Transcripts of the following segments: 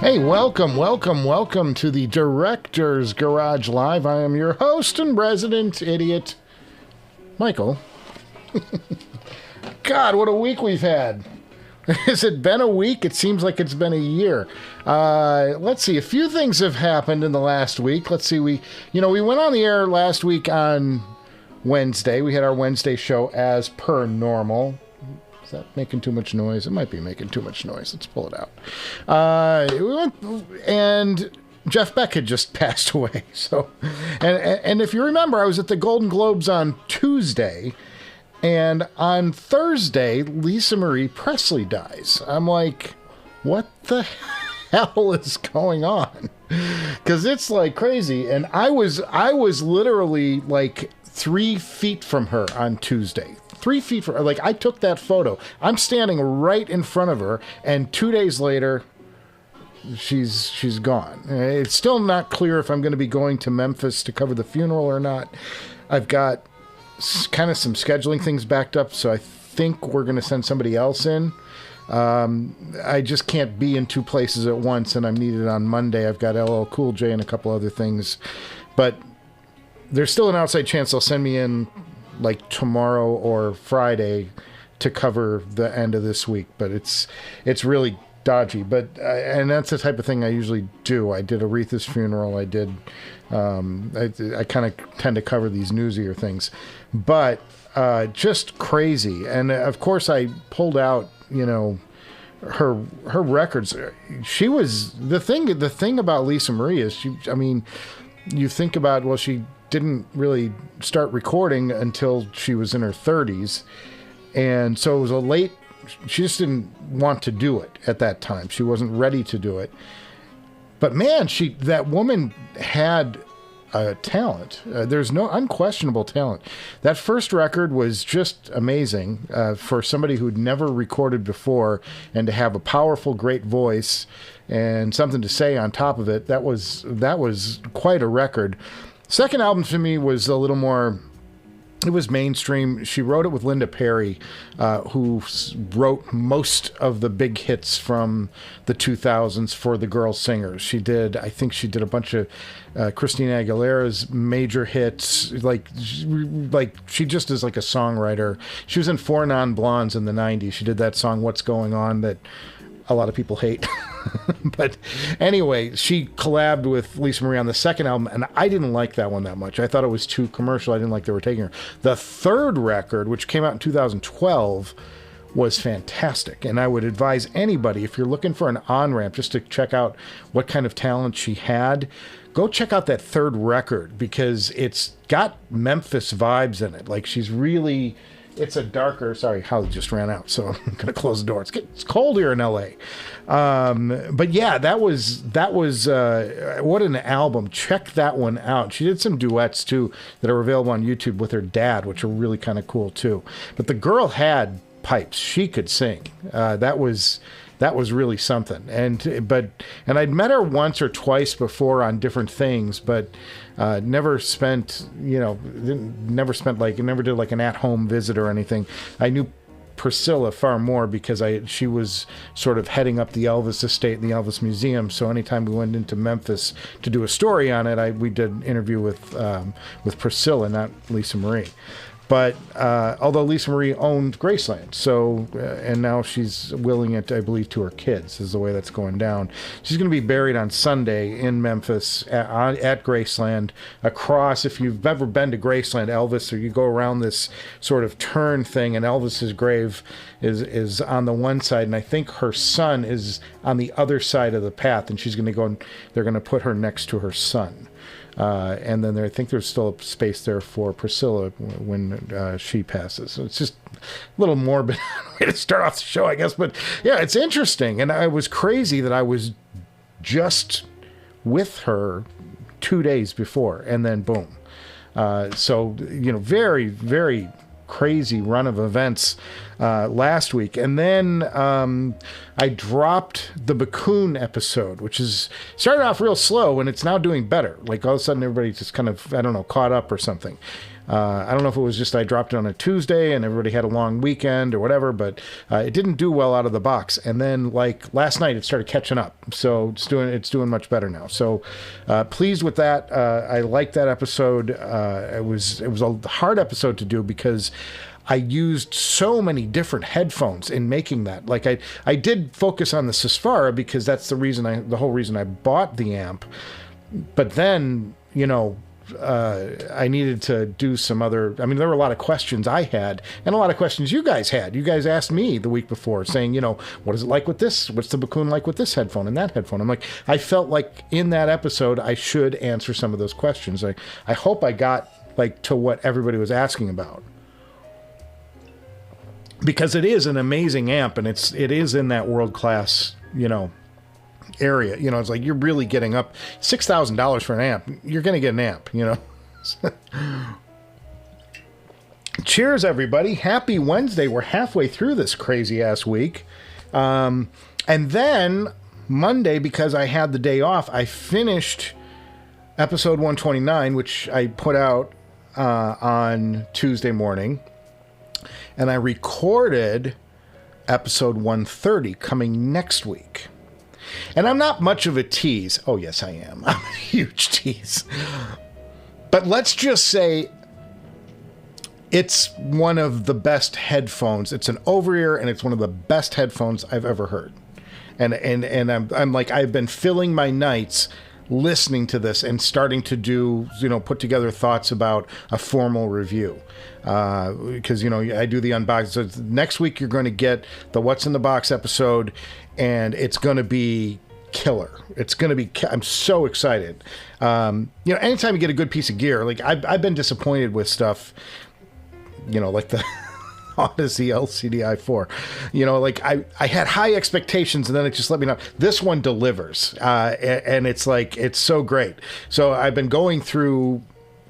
Hey, welcome to the Director's Garage Live. I am your host and resident idiot, Michael. God, what a week we've had. Has it been a week? It seems like it's been a year. Let's see. A few things have happened in the last week. Let's see. We went on the air last week on Wednesday. We had our Wednesday show as per normal. Is that making too much noise? It might be making too much noise. Let's pull it out. And Jeff Beck had just passed away. So, and if you remember, I was at the Golden Globes on Tuesday. And on Thursday, Lisa Marie Presley dies. I'm like, what the hell is going on? Because it's like crazy. And I was literally like 3 feet from her on Tuesday. 3 feet from her. Like, I took that photo. I'm standing right in front of her. And 2 days later, she's gone. It's still not clear if I'm going to be going to Memphis to cover the funeral or not. I've got kind of some scheduling things backed up, so I think we're going to send somebody else in. I just can't be in 2 places at once, and I'm needed on Monday. I've got LL Cool J and a couple other things, but there's still an outside chance they'll send me in like tomorrow or Friday to cover the end of this week, but it's really dodgy. But and that's the type of thing I usually do. I did Aretha's funeral. I did. I kind of tend to cover these newsier things, but just crazy. And of course, I pulled out, her records. She was the thing about Lisa Marie is you think about, well, she didn't really start recording until she was in her 30s, and so it was she just didn't want to do it at that time. She wasn't ready to do it. But man, that woman had a talent. There's no unquestionable talent. That first record was just amazing for somebody who'd never recorded before, and to have a powerful, great voice and something to say on top of it. That was quite a record. Second album to me was a little more. It was mainstream. She wrote it with Linda Perry, who wrote most of the big hits from the 2000s for the girl singers. I think she did a bunch of Christina Aguilera's major hits. Like she just is like a songwriter. She was in Four Non-Blondes in the 90s. She did that song, What's Going On, that a lot of people hate. But anyway, she collabed with Lisa Marie on the second album, and I didn't like that one that much. I thought it was too commercial. I didn't like they were taking her. The third record, which came out in 2012, was fantastic. And I would advise anybody, if you're looking for an on-ramp just to check out what kind of talent she had, go check out that third record, because it's got Memphis vibes in it. Like, she's really... It's a darker... Sorry, Holly just ran out, so I'm going to close the door. It's cold here in L.A. But yeah, that was what an album. Check that one out. She did some duets, too, that are available on YouTube with her dad, which are really kind of cool, too. But the girl had pipes. She could sing. That was really something. And I'd met her once or twice before on different things, but never did like an at-home visit or anything. I knew Priscilla far more because she was sort of heading up the Elvis estate and the Elvis Museum. So anytime we went into Memphis to do a story on it, we did an interview with Priscilla, not Lisa Marie. But although Lisa Marie owned Graceland, so and now she's willing it, I believe, to her kids, is the way that's going down. She's going to be buried on Sunday in Memphis at Graceland. Across, if you've ever been to Graceland, Elvis, or you go around this sort of turn thing, and Elvis's grave is on the one side, and I think her son is on the other side of the path, and she's going to go, and they're going to put her next to her son. And then I think there's still a space there for Priscilla when she passes. So it's just a little morbid way to start off the show, I guess. But yeah, it's interesting. And I was crazy that I was just with her 2 days before, and then boom. So, very, very crazy run of events last week. And then I dropped the Bakun episode, which is started off real slow, and it's now doing better. Like all of a sudden everybody just kind of, I don't know, caught up or something. I don't know if it was just I dropped it on a Tuesday and everybody had a long weekend or whatever, but it didn't do well out of the box. And then like last night it started catching up. So it's doing much better now. So pleased with that. I liked that episode. It was a hard episode to do because I used so many different headphones in making that. Like I did focus on the Susvara because that's the whole reason I bought the amp. But then, you know, I needed to do some other, I mean, there were a lot of questions I had and a lot of questions you guys had. You guys asked me the week before saying, you know, what is it like with this? What's the Bakun like with this headphone and that headphone? I'm like, I felt like in that episode, I should answer some of those questions. I hope I got like to what everybody was asking about. Because it is an amazing amp and it is in that world-class, you know, area. You know, it's like you're really getting up $6,000 for an amp. You're going to get an amp, you know. Cheers, everybody. Happy Wednesday. We're halfway through this crazy-ass week. And then Monday, because I had the day off, I finished episode 129, which I put out on Tuesday morning. And I recorded episode 130 coming next week. And I'm not much of a tease. Oh, yes, I am. I'm a huge tease. But let's just say it's one of the best headphones. It's an over-ear, and it's one of the best headphones I've ever heard. And I'm like, I've been filling my nights listening to this and starting to do, you know, put together thoughts about a formal review. Because, you know, I do the unboxing. So next week you're going to get the What's in the Box episode, and it's going to be killer. It's going to be, I'm so excited. You know, anytime you get a good piece of gear, like I've been disappointed with stuff, you know, like the Audeze LCD-5. You know, like I had high expectations and then it just let me know. This one delivers. And it's like, it's so great. So I've been going through,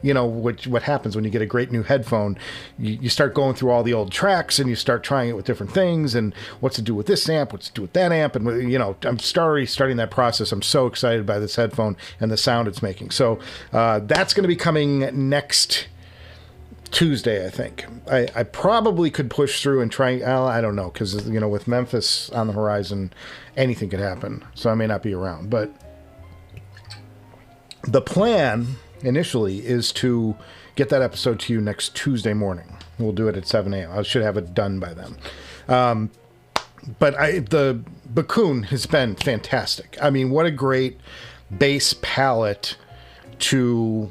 you know, what happens when you get a great new headphone. You start going through all the old tracks and you start trying it with different things and what's to do with this amp, what's to do with that amp. And, you know, I'm starting that process. I'm so excited by this headphone and the sound it's making. So that's going to be coming next Tuesday, I think. I probably could push through and try. I don't know, because, you know, with Memphis on the horizon, anything could happen. So I may not be around. But the plan initially is to get that episode to you next Tuesday morning. We'll do it at 7 a.m. I should have it done by then. But the Bakun has been fantastic. I mean, what a great bass palette to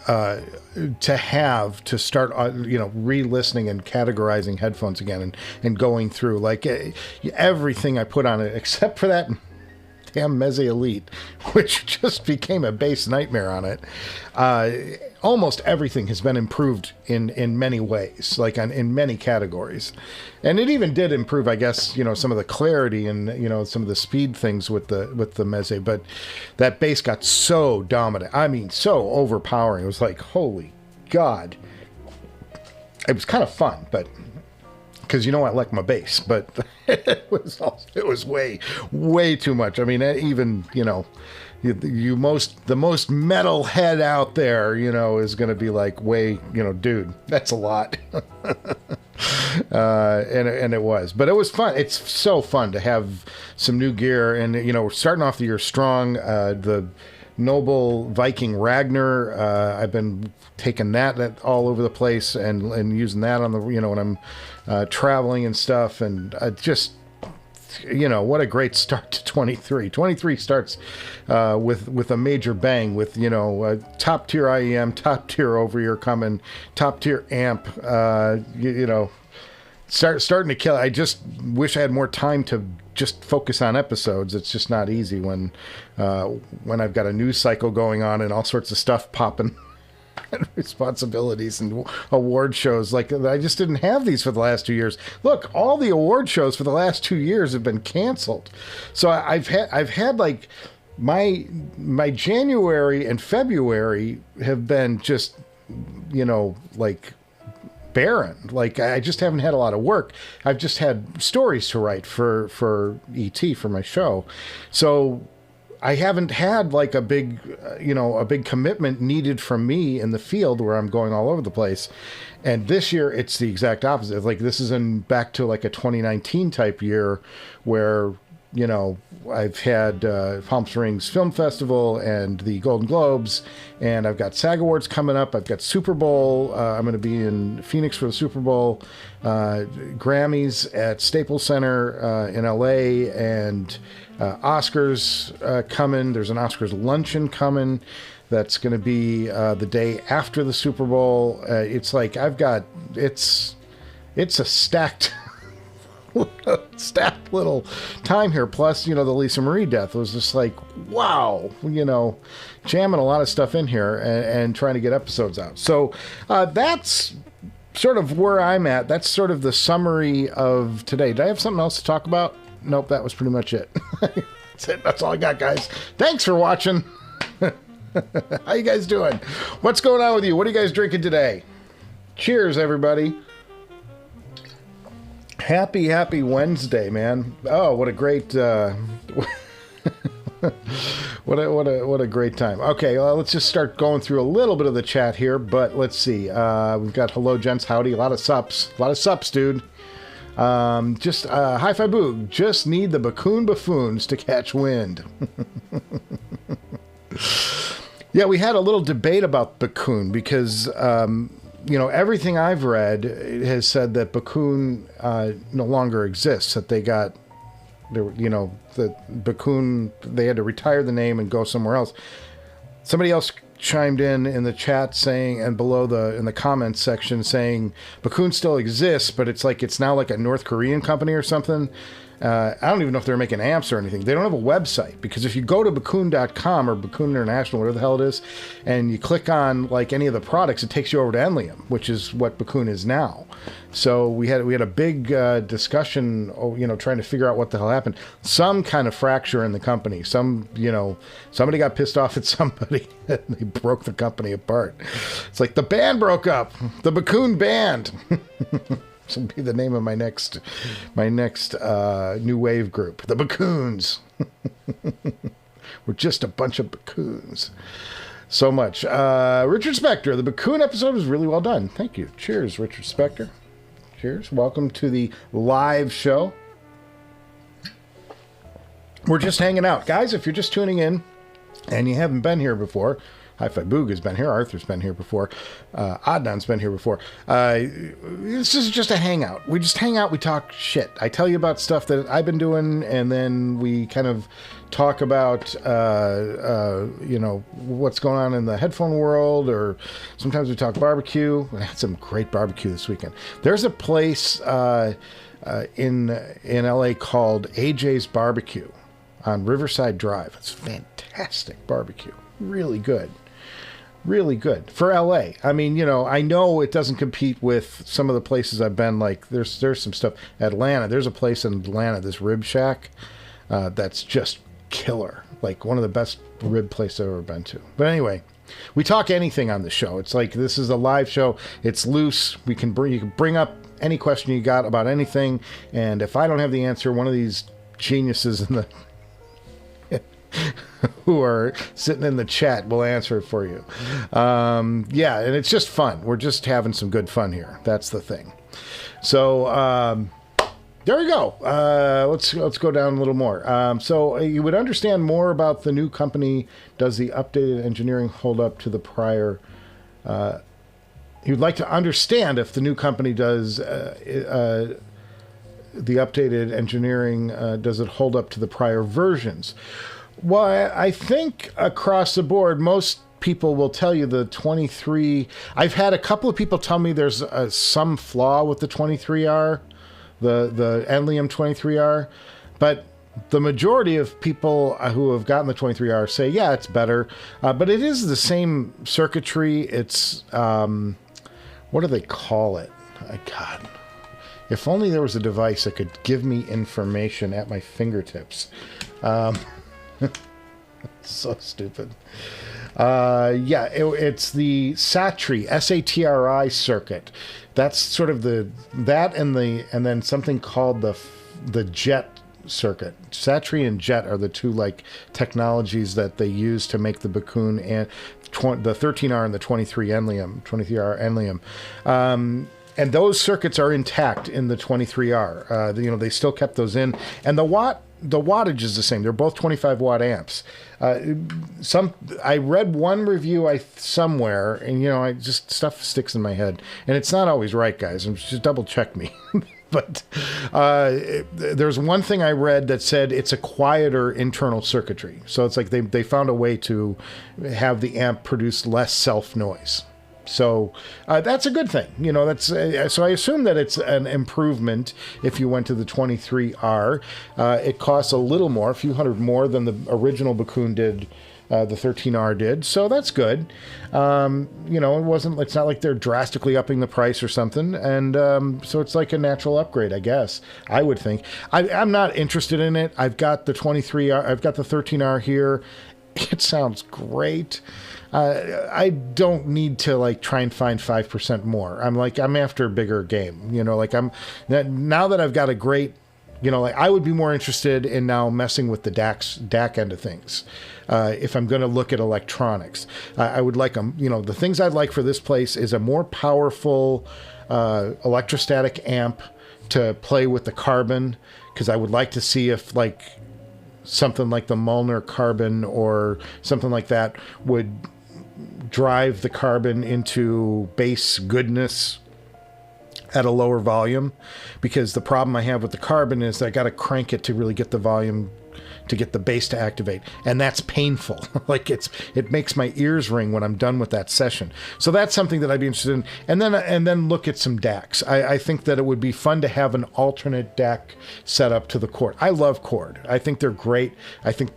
have to start, you know, re-listening and categorizing headphones again and going through like everything I put on it except for that damn Meze Elite, which just became a bass nightmare on it. Almost everything has been improved in many ways, like in many categories. And it even did improve, I guess, you know, some of the clarity and, you know, some of the speed things with the Meze, but that bass got so dominant. I mean, so overpowering. It was like, holy God. It was kind of fun, but because, you know, I like my bass, but it was way too much. I mean, even, you know, the most metal head out there, you know, is going to be like, you know, dude, that's a lot. And it was, but it was fun. It's so fun to have some new gear, and, you know, we're starting off the year strong. The Noble Viking Ragnar, I've been taking that all over the place and using that on the, you know, when I'm traveling and stuff, and just, you know, what a great start to 23. 23 starts with a major bang, with, you know, top tier IEM, top tier over-ear coming, top tier amp, you know, starting to kill. I just wish I had more time to just focus on episodes. It's just not easy when I've got a news cycle going on and all sorts of stuff popping. And responsibilities and award shows. Like, I just didn't have these for the last 2 years. Look, all the award shows for the last 2 years have been canceled. So I've had like my January and February have been just, you know, like barren. Like, I just haven't had a lot of work. I've just had stories to write for ET, for my show. So I haven't had like a big, a big commitment needed from me in the field where I'm going all over the place. And this year it's the exact opposite. Like this is back to like a 2019 type year where, I've had Palm Springs Film Festival and the Golden Globes, and I've got SAG Awards coming up. I've got Super Bowl. I'm going to be in Phoenix for the Super Bowl, Grammys at Staples Center in LA, and Oscars coming. There's an Oscars luncheon coming. That's going to be the day after the Super Bowl. It's like it's a stacked little time here. Plus, the Lisa Marie death was just like, wow, jamming a lot of stuff in here and trying to get episodes out. So that's sort of where I'm at. That's sort of the summary of today. Did I have something else to talk about? Nope, that was pretty much it. That's it. That's all I got, guys. Thanks for watching. How you guys doing? What's going on with you? What are you guys drinking today? Cheers, everybody. Happy Wednesday, man. Oh, what a great what a great time. Okay, well, let's just start going through a little bit of the chat here, but let's see. We've got hello, gents, howdy, a lot of sups, dude. Just hi-fi boog. Just need the Bakun buffoons to catch wind. Yeah, we had a little debate about Bakun because everything I've read has said that Bakun no longer exists. That the Bakun, they had to retire the name and go somewhere else. Somebody else chimed in the chat saying, and below in the comments section saying, Bakun still exists, but it's now like a North Korean company or something. I don't even know if they're making amps or anything. They don't have a website, because if you go to Bakun.com or Bakun International, whatever the hell it is, and you click on like any of the products, it takes you over to Enlium, which is what Bakun is now. So we had a big discussion, trying to figure out what the hell happened. Some kind of fracture in the company. Somebody got pissed off at somebody and they broke the company apart. It's like the band broke up, the Bakun band. This will be the name of my next new wave group, the Bakuns. We're just a bunch of Bakuns. So much. Richard Spector, the Bakun episode was really well done. Thank you. Cheers, Richard Spector. Cheers. Welcome to the live show. We're just hanging out. Guys, if you're just tuning in and you haven't been here before, Hi-Fi Boog has been here. Arthur's been here before. Adnan's been here before. This is just a hangout. We just hang out. We talk shit. I tell you about stuff that I've been doing, and then we kind of talk about, what's going on in the headphone world, or sometimes we talk barbecue. We had some great barbecue this weekend. There's a place in LA called AJ's Barbecue on Riverside Drive. It's fantastic barbecue. Really good. Really good for LA. I mean, I know it doesn't compete with some of the places I've been. Like there's some stuff. Atlanta, there's a place in Atlanta, this Rib Shack, that's just killer. Like one of the best rib places I've ever been to. But anyway, we talk anything on the show. It's like this is a live show. It's loose. You can bring up any question you got about anything, and if I don't have the answer, one of these geniuses in the who are sitting in the chat will answer it for you. Yeah, and it's just fun. We're just having some good fun here. That's the thing. So there we go. Let's go down a little more. So you would understand more about the new company. Does the updated engineering hold up to the prior? You'd like to understand if the new company does the updated engineering. Does it hold up to the prior versions? Well, I think across the board, most people will tell you the 23. I've had a couple of people tell me there's some flaw with the 23R, the Enlium 23R, but the majority of people who have gotten the 23R say, yeah, it's better, but it is the same circuitry. It's, what do they call it? God, if only there was a device that could give me information at my fingertips. So stupid. Yeah, it's the Satri, SATRI circuit. That's sort of and then something called the jet circuit. Satri and Jet are the two like technologies that they use to make the Bakun and the 13R and the 23R Enlium. And those circuits are intact in the 23R. They still kept those in, and the wattage is the same. They're both 25 watt amps. I read one review somewhere, and stuff sticks in my head, and it's not always right, guys. Just double check me. But there's one thing I read that said it's a quieter internal circuitry. So it's like they found a way to have the amp produce less self noise. So that's a good thing. So I assume that it's an improvement if you went to the 23R. It costs a little more, a few hundred more than the original Bakun did. The 13R did, so that's good. It's not like they're drastically upping the price or something, and so it's like a natural upgrade, I guess. I would think. I'm not interested in it. I've got the 23R, I've got the 13R here. It sounds great. I don't need to try and find 5% more. I'm after a bigger game. Now that I've got a great. I would be more interested in now messing with the DAC end of things. If I'm going to look at electronics, I would like them. The things I'd like for this place is a more powerful electrostatic amp to play with the carbon, because I would like to see if something like the Mullner carbon or something like that would drive the carbon into bass goodness at a lower volume, because the problem I have with the carbon is that I got to crank it to really get the volume to get the bass to activate, and that's painful. It makes my ears ring when I'm done with that session. So that's something that I'd be interested in, and then look at some DACs. I think that it would be fun to have an alternate DAC set up to the Chord. I love Chord. I think they're great.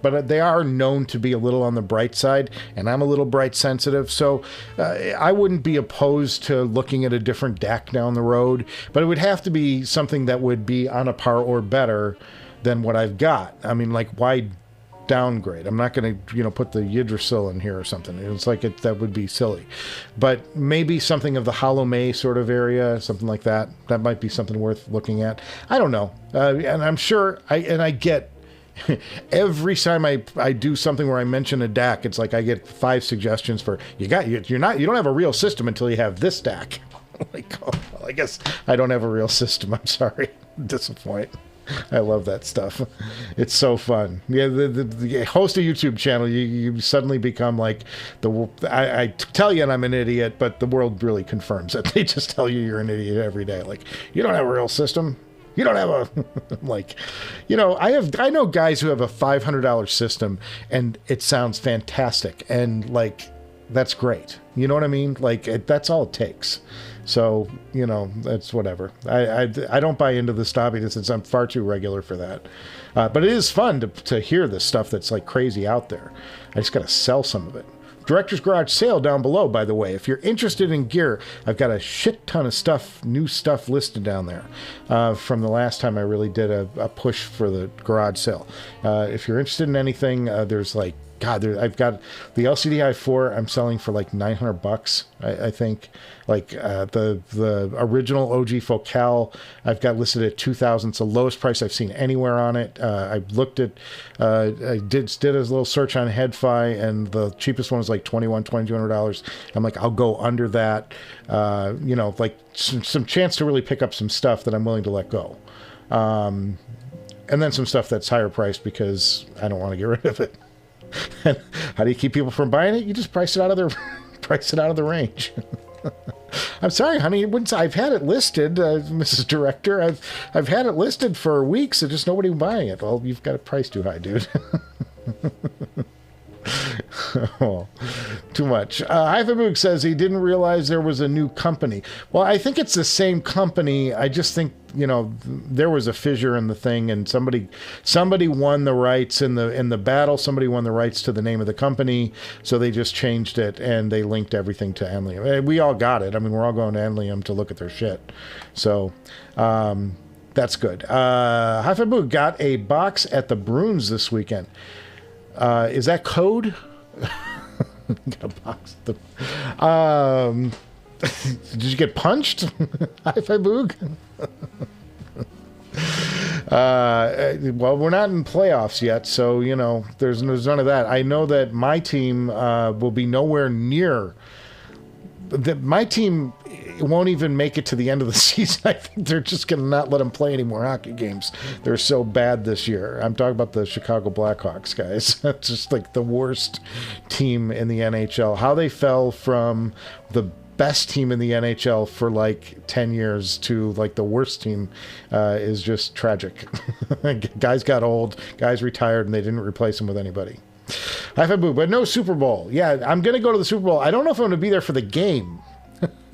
But they are known to be a little on the bright side, and I'm a little bright sensitive, so I wouldn't be opposed to looking at a different DAC down the road, but it would have to be something that would be on a par or better than what I've got. Why downgrade? I'm not going to, put the Yggdrasil in here or something. It's that would be silly. But maybe something of the Hollow May sort of area, something like that. That might be something worth looking at. I don't know. And I'm sure, I get every time I do something where I mention a DAC, it's I get 5 suggestions for, you don't have a real system until you have this DAC. I guess I don't have a real system. I'm sorry. Disappoint. I love that stuff. It's so fun. Yeah, the host a YouTube channel, you suddenly become I tell you and I'm an idiot, but the world really confirms it. They just tell you're an idiot every day. You don't have a real system. You don't have a I know guys who have a $500 system and it sounds fantastic, and that's great. You know what I mean? That's all it takes. So, that's whatever. I don't buy into the stopping since I'm far too regular for that. But it is fun to hear this stuff that's crazy out there. I just got to sell some of it. Director's Garage sale down below, by the way. If you're interested in gear, I've got a shit ton of new stuff listed down there from the last time I really did a push for the garage sale. If you're interested in anything, there's I've got the LCD-i4 I'm selling for $900, I think. The original OG Focal I've got listed at $2,000. It's the lowest price I've seen anywhere on it. I looked at, I did a little search on HeadFi, and the cheapest one was $2,200. I'm I'll go under that. Some chance to really pick up some stuff that I'm willing to let go. And then some stuff that's higher priced because I don't want to get rid of it. How do you keep people from buying it? You just price it out of the range. I'm sorry, honey. I've had it listed, Mrs. Director. I've had it listed for weeks, and just nobody buying it. Well, you've got it priced too high, dude. Oh, too much. Hifiman says he didn't realize there was a new company. Well, I think it's the same company. I just think, there was a fissure in the thing, and somebody won the rights in the battle. Somebody won the rights to the name of the company, so they just changed it and they linked everything to Enlium. We all got it. We're all going to Enlium to look at their shit. So that's good. Hifiman got a box at the Bruins this weekend. Is that code? Got a box. Did you get punched? Hi-Fi Boog. Well, we're not in playoffs yet, so, you know, there's none of that. I know that my team will be nowhere near. My team won't even make it to the end of the season. I think they're just going to not let them play any more hockey games. They're so bad this year. I'm talking about the Chicago Blackhawks, guys. That's just like the worst team in the NHL. How they fell from the best team in the NHL for like 10 years to like the worst team is just tragic. Guys got old, guys retired, and they didn't replace them with anybody. Hi-Fi Boo, but no Super Bowl. Yeah, I'm going to go to the Super Bowl. I don't know if I'm going to be there for the game.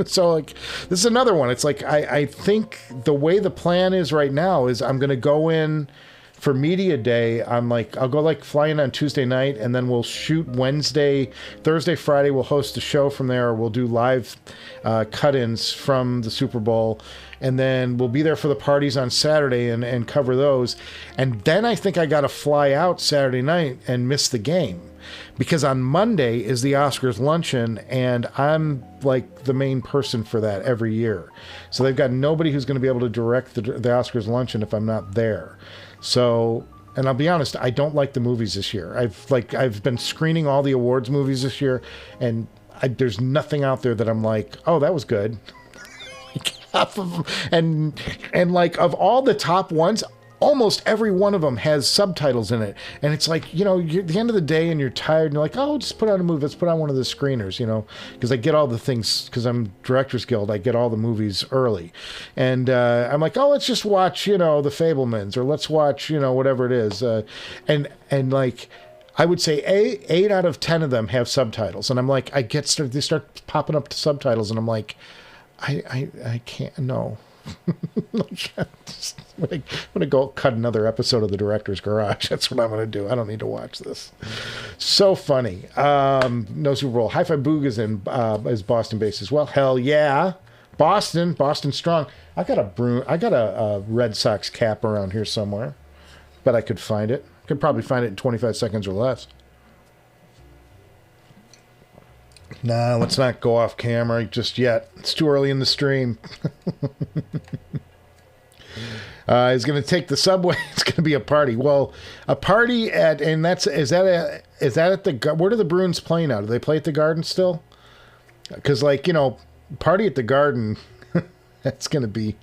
So, like, this is another one. It's like, I think the way the plan is right now is I'm going to go in for media day. I'll go like fly in on Tuesday night, and then we'll shoot Wednesday, Thursday, Friday. We'll host a show from there. We'll do live cut-ins from the Super Bowl, and then we'll be there for the parties on Saturday and cover those. And then I think I got to fly out Saturday night and miss the game, because on Monday is the Oscars luncheon, and I'm like the main person for that every year. So they've got nobody who's going to be able to direct the Oscars luncheon if I'm not there. So, and I'll be honest, I don't like the movies this year. I've been screening all the awards movies this year, and there's nothing out there that I'm like, oh, that was good. Like half of them, and like of all the top ones, almost every one of them has subtitles in it. And it's like, you know, you're at the end of the day and you're tired and you're like, oh, just put on a movie. Let's put on one of the screeners, you know, because I get all the things, because I'm Directors Guild, I get all the movies early. And I'm like, oh, let's just watch, you know, The Fabelmans, or let's watch, you know, whatever it is. And like, I would say 8 out of 10 of them have subtitles. And I'm like, they start popping up to subtitles, and I'm like, I can't, no. I'm going to go cut another episode of The Director's Garage. That's what I'm going to do. I don't need to watch this. So funny. No Super Bowl. Hi-Fi Boog is Boston based as well. Hell yeah. Boston strong. I got a Red Sox cap around here somewhere, but I could find it. Could probably find it in 25 seconds or less. Nah, let's not go off camera just yet. It's too early in the stream. He's going to take the subway. It's going to be a party. Well, a party at, and is that at the, where do the Bruins playing out? Do they play at the Garden still? Because, like, you know, party at the Garden, that's going to be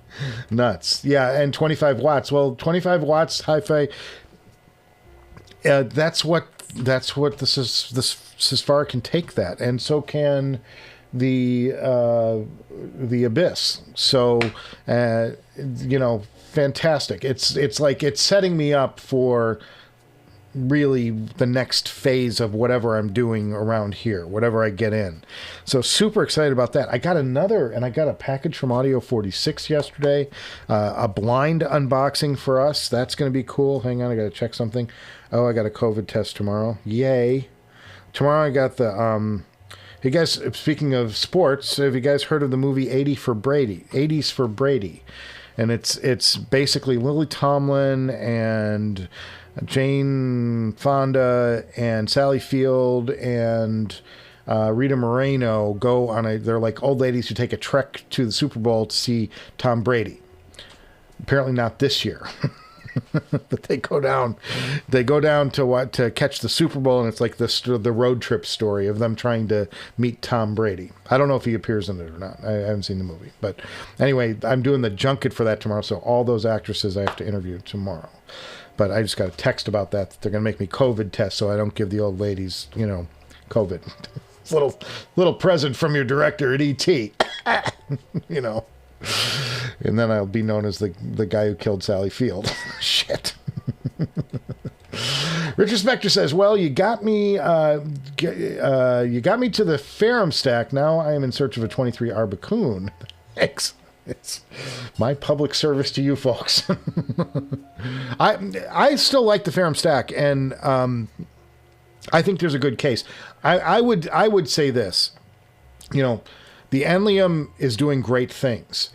nuts. Yeah, and 25 watts. Well, 25 watts hi-fi, that's what this Susvara can take that, and so can the Abyss. So, you know, fantastic. It's like it's setting me up for really the next phase of whatever I'm doing around here, whatever I get in. So super excited about that. I got a package from Audio 46 yesterday, a blind unboxing for us. That's going to be cool. Hang on, I got to check something. Oh, I got a COVID test tomorrow. Yay. Tomorrow I got the, you guys, speaking of sports, have you guys heard of the movie 80s for Brady? And it's basically Lily Tomlin and Jane Fonda and Sally Field and Rita Moreno go on they're like old ladies who take a trek to the Super Bowl to see Tom Brady. Apparently not this year. But they go down to catch the Super Bowl, and it's like the road trip story of them trying to meet Tom Brady. I don't know if he appears in it or not. I haven't seen the movie, but anyway, I'm doing the junket for that tomorrow. So all those actresses I have to interview tomorrow. But I just got a text about that they're going to make me COVID test so I don't give the old ladies, you know, COVID. It's a little present from your director at ET, you know. And then I'll be known as the guy who killed Sally Field. Shit. Richard Spector says, well, you got me to the Ferrum stack. Now I am in search of a 23 Arbicoon. Thanks. It's my public service to you folks. I still like the Ferrum stack, and I think there's a good case. I would say this, you know, the Enlium is doing great things.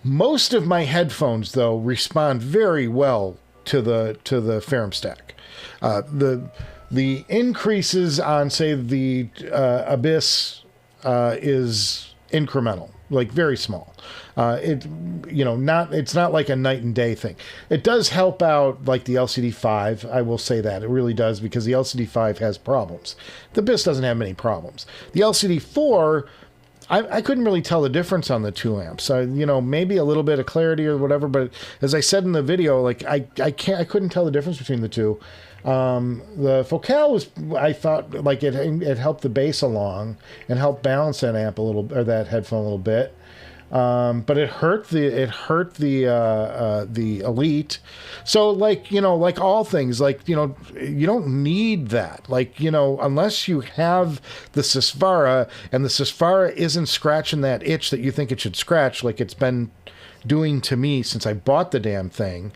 Most of my headphones, though, respond very well to the Ferrum stack. The increases on, say, the Abyss is incremental. like very small. It's not like a night and day thing. It does help out like the LCD-5. I will say that it really does, because the LCD-5 has problems. The BIS doesn't have many problems. The LCD-4, I couldn't really tell the difference on the 2 amps. Maybe a little bit of clarity or whatever, but as I said in the video, like I couldn't tell the difference between the two. The Focal was, I thought, like it helped the bass along and helped balance that amp a little, or that headphone a little bit. But it hurt the Elite. So like all things, you don't need that. Unless you have the Susvara and the Susvara isn't scratching that itch that you think it should scratch, like it's been doing to me since I bought the damn thing.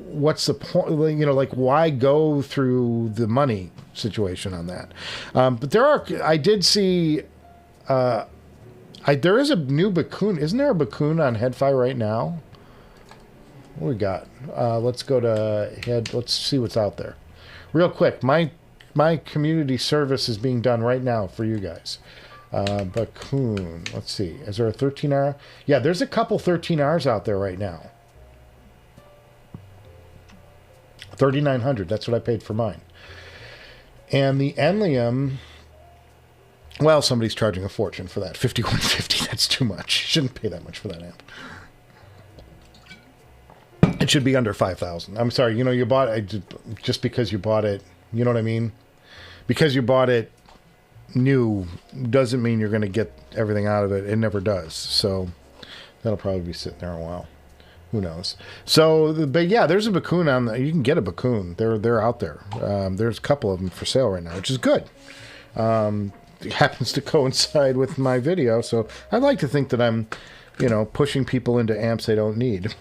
What's the point? Why go through the money situation on that? But I did see, there is a new Bakun. Isn't there a Bakun on HeadFi right now? What we got? Let's go to Head. Let's see what's out there. Real quick, my community service is being done right now for you guys. Bakun. Let's see. Is there a 13R? Yeah, there's a couple 13Rs out there right now. 3,900. That's what I paid for mine. And the Enlium, well, somebody's charging a fortune for that. 5,150. That's too much. Shouldn't pay that much for that amp. It should be under 5,000. I'm sorry. You bought it just because you bought it. You know what I mean? Because you bought it new doesn't mean you're going to get everything out of it. It never does. So that'll probably be sitting there a while. Who knows? So, but yeah, there's a Bakun on the, you can get a Bakun. They're out there. There's a couple of them for sale right now, which is good. It happens to coincide with my video, so I'd like to think that I'm, pushing people into amps they don't need.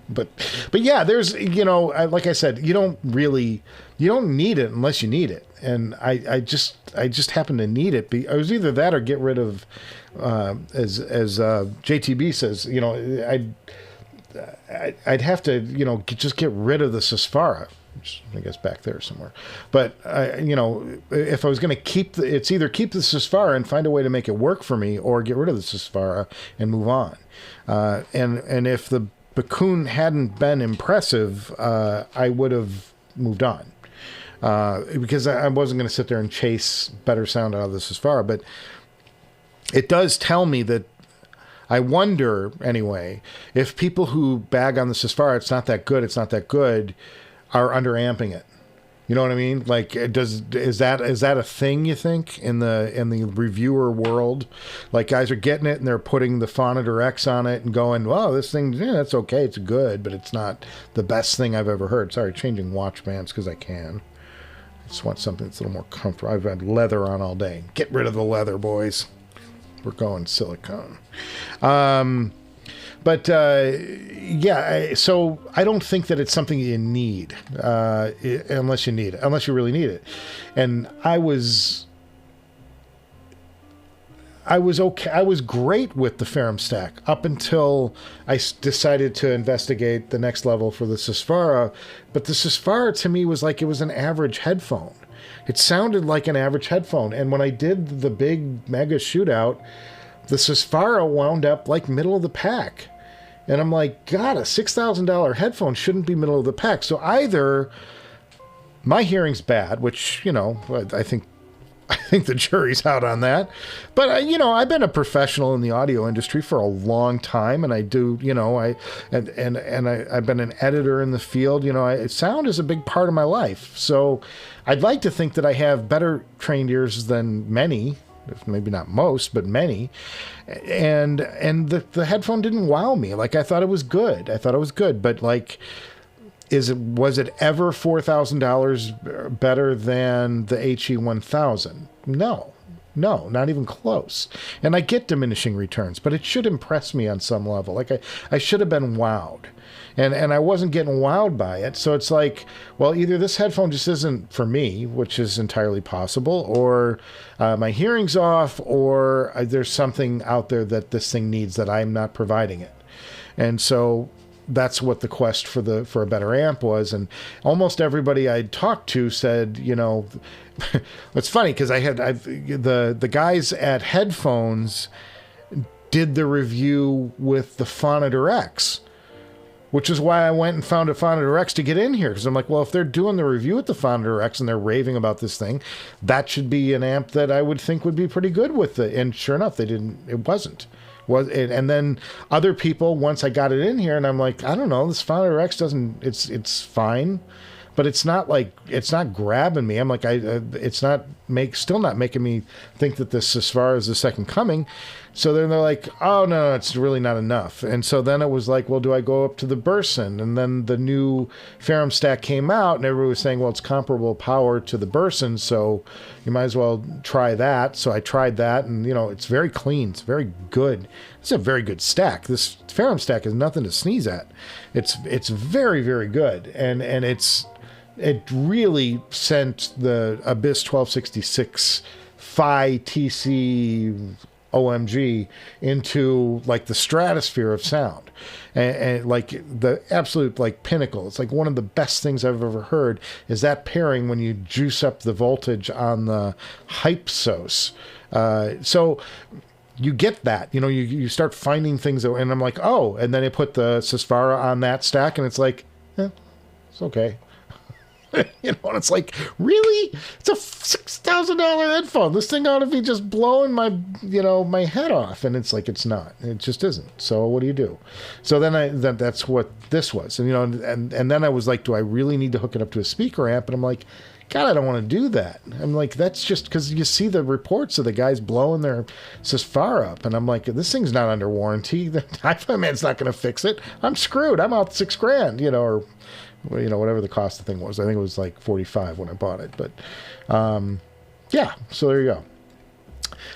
but yeah, there's, like I said, you don't need it unless you need it. And I just happen to need it. It was either that or get rid of, as JTB says, I'd have to, just get rid of the Susvara, which I guess back there somewhere. But, if I was going to it's either keep the Susvara and find a way to make it work for me, or get rid of the Susvara and move on. And if the Bakun hadn't been impressive, I would have moved on. Because I wasn't going to sit there and chase better sound out of the Susvara. But it does tell me that, I wonder, anyway, if people who bag on the Susvara, it's not that good, are underamping it. You know what I mean? Like, is that a thing, you think, in the reviewer world? Like, guys are getting it and they're putting the Phonitor X on it and going, well, this thing, yeah, that's okay, it's good, but it's not the best thing I've ever heard. Sorry, changing watch bands because I can. I just want something that's a little more comfortable. I've had leather on all day. Get rid of the leather, boys. We're going silicone. Yeah, so I don't think that it's something you need, unless you really need it. And I was okay. I was great with the Ferrum stack up until I decided to investigate the next level for the Susvara. But the Susvara to me was like, it was an average headphone. It sounded like an average headphone. And when I did the big mega shootout, the Susvara wound up like middle of the pack. And I'm like, God, a $6,000 headphone shouldn't be middle of the pack. So either my hearing's bad, which, I think the jury's out on that. But, I've been a professional in the audio industry for a long time. And I do, I've been an editor in the field. Sound is a big part of my life. So I'd like to think that I have better trained ears than many, maybe not most, but many. And the headphone didn't wow me. Like, I thought it was good. But like, was it ever $4,000 better than the HE-1000? No, not even close. And I get diminishing returns, but it should impress me on some level. Like, I should have been wowed. And I wasn't getting wowed by it. So it's like, well, either this headphone just isn't for me, which is entirely possible, or my hearing's off, or there's something out there that this thing needs that I'm not providing it. And so, that's what the quest for a better amp was. And almost everybody I'd talked to said, you know, it's funny because the guys at Headphones did the review with the Phonitor X, which is why I went and found a Phonitor X to get in here. Because I'm like, well, if they're doing the review with the Phonitor X and they're raving about this thing, that should be an amp that I would think would be pretty good with it. And sure enough, it wasn't. And then other people, once I got it in here, and I'm like, I don't know, this Phonitor X doesn't, it's fine, but it's not grabbing me. I'm like, still not making me think that this Susvara is the second coming. So then they're like, oh, no, it's really not enough. And so then it was like, well, do I go up to the Burson? And then the new Ferrum stack came out, and everybody was saying, well, it's comparable power to the Burson, so you might as well try that. So I tried that, and, you know, it's very clean. It's very good. It's a very good stack. This Ferrum stack is nothing to sneeze at. It's very, very good. And it really sent the Abyss 1266 Phi TC OMG into like the stratosphere of sound, and like the absolute like pinnacle. It's like one of the best things I've ever heard is that pairing when you juice up the voltage on the Hypsos. So you get that, you know, you start finding things that, and I'm like, oh, and then I put the Susvara on that stack, and it's like, it's okay. You know, and it's like, really? It's a $6,000 headphone. This thing ought to be just blowing my head off. And it's like, it's not. It just isn't. So what do you do? So then that's what this was. And, you know, and then I was like, do I really need to hook it up to a speaker amp? And I'm like, God, I don't want to do that. I'm like, that's just because you see the reports of the guys blowing their Susvara up. And I'm like, this thing's not under warranty. The HiFiman's not going to fix it. I'm screwed. I'm out $6,000, you know, or, you know, whatever the cost of the thing was. I think it was like 45 when I bought it. But, yeah, so there you go.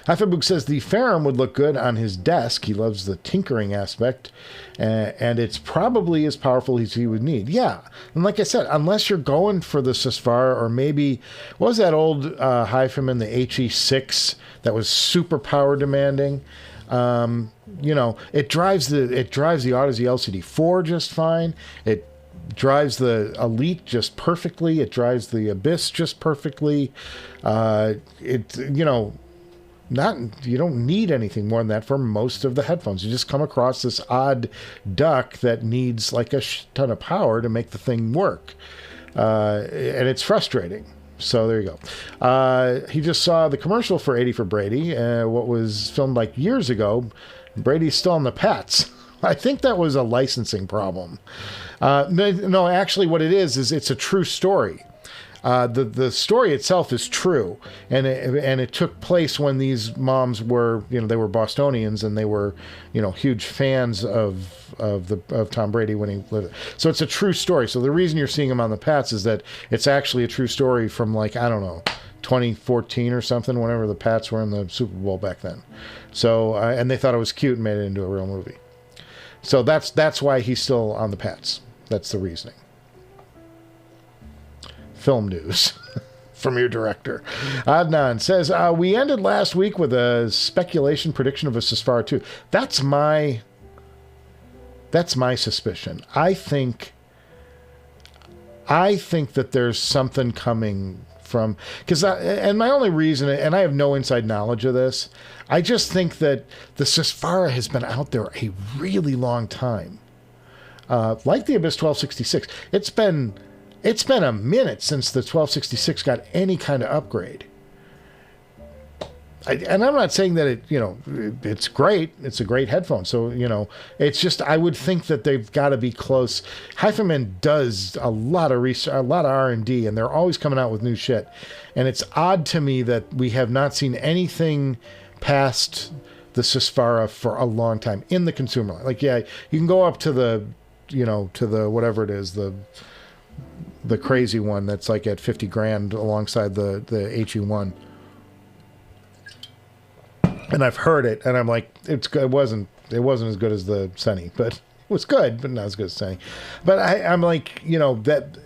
Hafenbook says the Ferrum would look good on his desk. He loves the tinkering aspect, and it's probably as powerful as he would need. Yeah, and like I said, unless you're going for the Susvara, or maybe, what was that old HiFiman, the HE6, that was super power demanding? You know, it drives the Audeze LCD-4 just fine. It drives the Elite just perfectly. It drives the Abyss just perfectly. You know, you don't need anything more than that for most of the headphones. You just come across this odd duck that needs like a ton of power to make the thing work. And it's frustrating. So there you go. He just saw the commercial for 80 for Brady, what was filmed like years ago. Brady's still on the pets. I think that was a licensing problem. No, actually what it is it's a true story. The story itself is true, and it took place when these moms were, you know, they were Bostonians, and they were, you know, huge fans of Tom Brady when he lived. So it's a true story. So the reason you're seeing him on the Pats is that it's actually a true story from, like, I don't know, 2014 or something, whenever the Pats were in the Super Bowl back then. So and they thought it was cute and made it into a real movie. So that's why he's still on the Pats. That's the reasoning. Film news from your director. Adnan says, we ended last week with a speculation prediction of a Susvara 2. That's my suspicion. I think that there's something coming from, and my only reason, and I have no inside knowledge of this, I just think that the Susvara has been out there a really long time. Like the Abyss 1266, it's been a minute since the 1266 got any kind of upgrade. And I'm not saying that it's great. It's a great headphone. So, you know, it's just, I would think that they've got to be close. HiFiman does a lot of research, a lot of R&D, and they're always coming out with new shit. And it's odd to me that we have not seen anything past the Susvara for a long time in the consumer line. Like, yeah, you can go up to the, you know, to the, whatever it is, the crazy one that's like at $50,000 alongside the HE1. And I've heard it, and I'm like, it wasn't as good as the Sunny, but was good, but not as good as Sennheiser. But I'm like,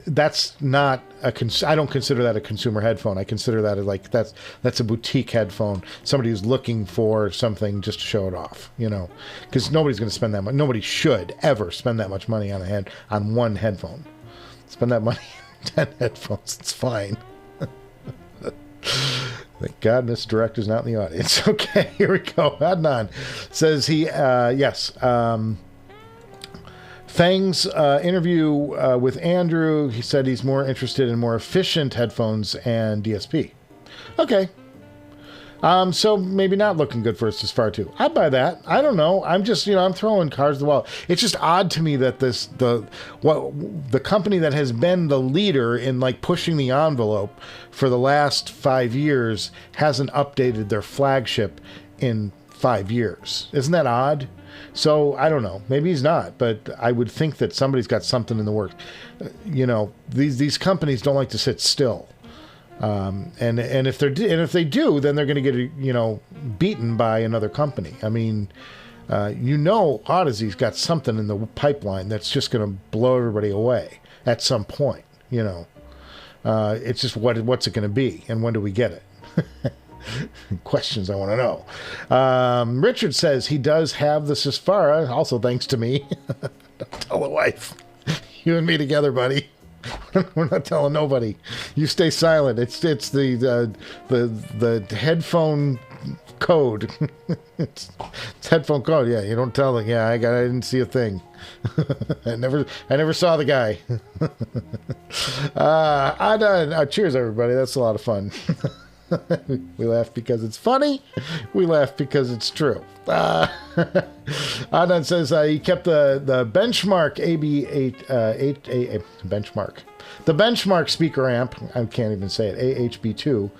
that's not I don't consider that a consumer headphone. I consider that that's a boutique headphone. Somebody who's looking for something just to show it off, because nobody's going to spend that much. Nobody should ever spend that much money on one headphone. Spend that money on 10 headphones. It's fine. Thank God Miss Director's not in the audience. Okay, here we go. Adnan says yes. Fang's interview with Andrew, he said he's more interested in more efficient headphones and DSP. Okay. So maybe not looking good for us as far too. I'd buy that. I don't know. I'm just, I'm throwing cards to the wall. It's just odd to me that the company that has been the leader in like pushing the envelope for the last 5 years hasn't updated their flagship in 5 years. Isn't that odd? So I don't know. Maybe he's not, but I would think that somebody's got something in the works. These companies don't like to sit still. And if they do, then they're going to get beaten by another company. I mean, Audeze's got something in the pipeline that's just going to blow everybody away at some point. It's just what's it going to be, and when do we get it? Questions I want to know. Richard says he does have the Susvara, also thanks to me. Don't tell the wife. You and me together, buddy. We're not telling nobody. You stay silent. It's the headphone code. it's headphone code. Yeah, you don't tell them. Yeah, I didn't see a thing. I never saw the guy. Cheers, everybody. That's a lot of fun. We laugh because it's funny. We laugh because it's true. Adnan says he kept the benchmark AB8 benchmark. The benchmark speaker amp, I can't even say it, AHB2,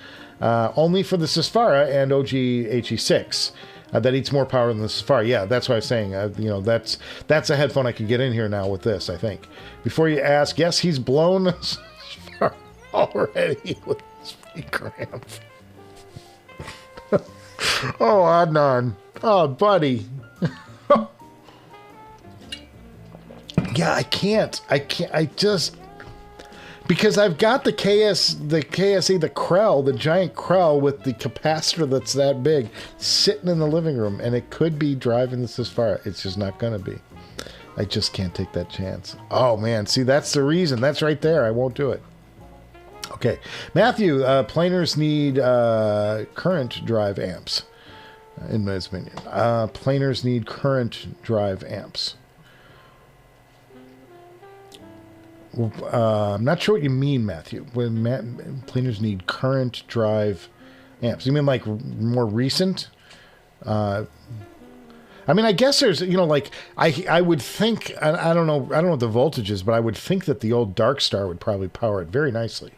only for the Susvara and OG HE6. That eats more power than the Susvara. Yeah, that's what I was saying. That's a headphone I could get in here now with this, I think. Before you ask, yes, he's blown the Susvara already with the speaker amp. Oh, Adnan. Oh, buddy. Yeah, I can't. I just... Because I've got the KSE, the Krell, the giant Krell with the capacitor that's that big, sitting in the living room, and it could be driving the Susvara. It's just not going to be. I just can't take that chance. Oh, man. See, that's the reason. That's right there. I won't do it. Okay. Matthew, planers need current drive amps, in my opinion. Planers need current drive amps. I'm not sure what you mean, Matthew. When planers need current drive amps, you mean like more recent? I mean, I guess there's, I would think, I don't know what the voltage is, but I would think that the old Dark Star would probably power it very nicely.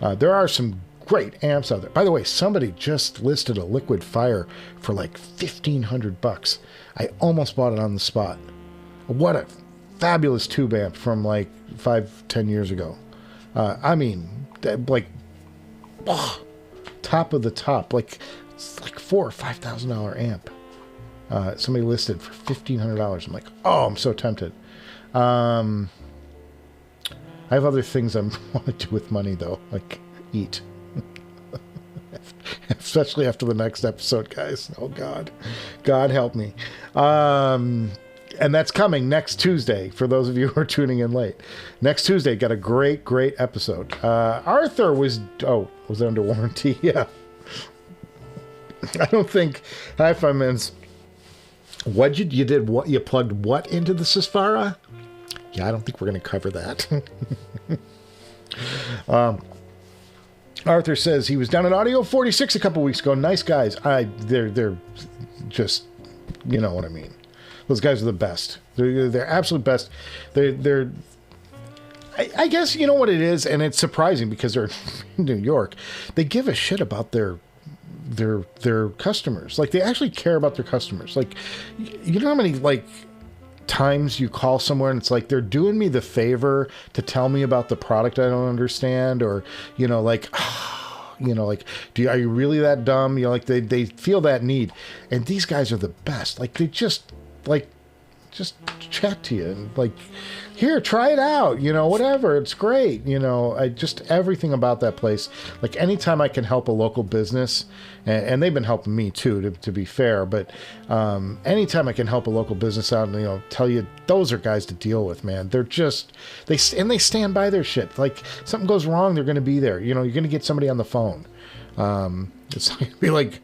There are some great amps out there. By the way, somebody just listed a Liquid Fire for like $1,500. I almost bought it on the spot. What a fabulous tube amp from like 5-10 years ago. I mean, like, top of the top, it's like $4,000 or $5,000 amp. Somebody listed for $1,500. I'm like, oh, I'm so tempted. I have other things I want to do with money though, like eat. Especially after the next episode, guys. Oh God, God help me. And that's coming next Tuesday, for those of you who are tuning in late. Next Tuesday, got a great episode. Arthur was it under warranty? Yeah. I don't think HiFiman's... What you did? What you plugged what into the Susvara? Yeah, I don't think we're going to cover that. Arthur says he was down at Audio 46 a couple weeks ago. Nice guys. They're just, you know what I mean. Those guys are the best. They're absolute best. They're I guess you know what it is, and it's surprising because they're in New York. They give a shit about their customers. Like, they actually care about their customers. Like, you know how many times you call somewhere and it's like they're doing me the favor to tell me about the product I don't understand, or are you really that dumb? They feel that need, and these guys are the best. Like, they just just chat to you and like, here, try it out, you know, whatever. It's great. You know, I just, everything about that place. Like anytime I can help a local business, and they've been helping me too, to be fair, but anytime I can help a local business out and, you know, tell you those are guys to deal with, man. They're just, they stand by their shit. Like something goes wrong, they're going to be there. You know, you're going to get somebody on the phone. It's going to be like,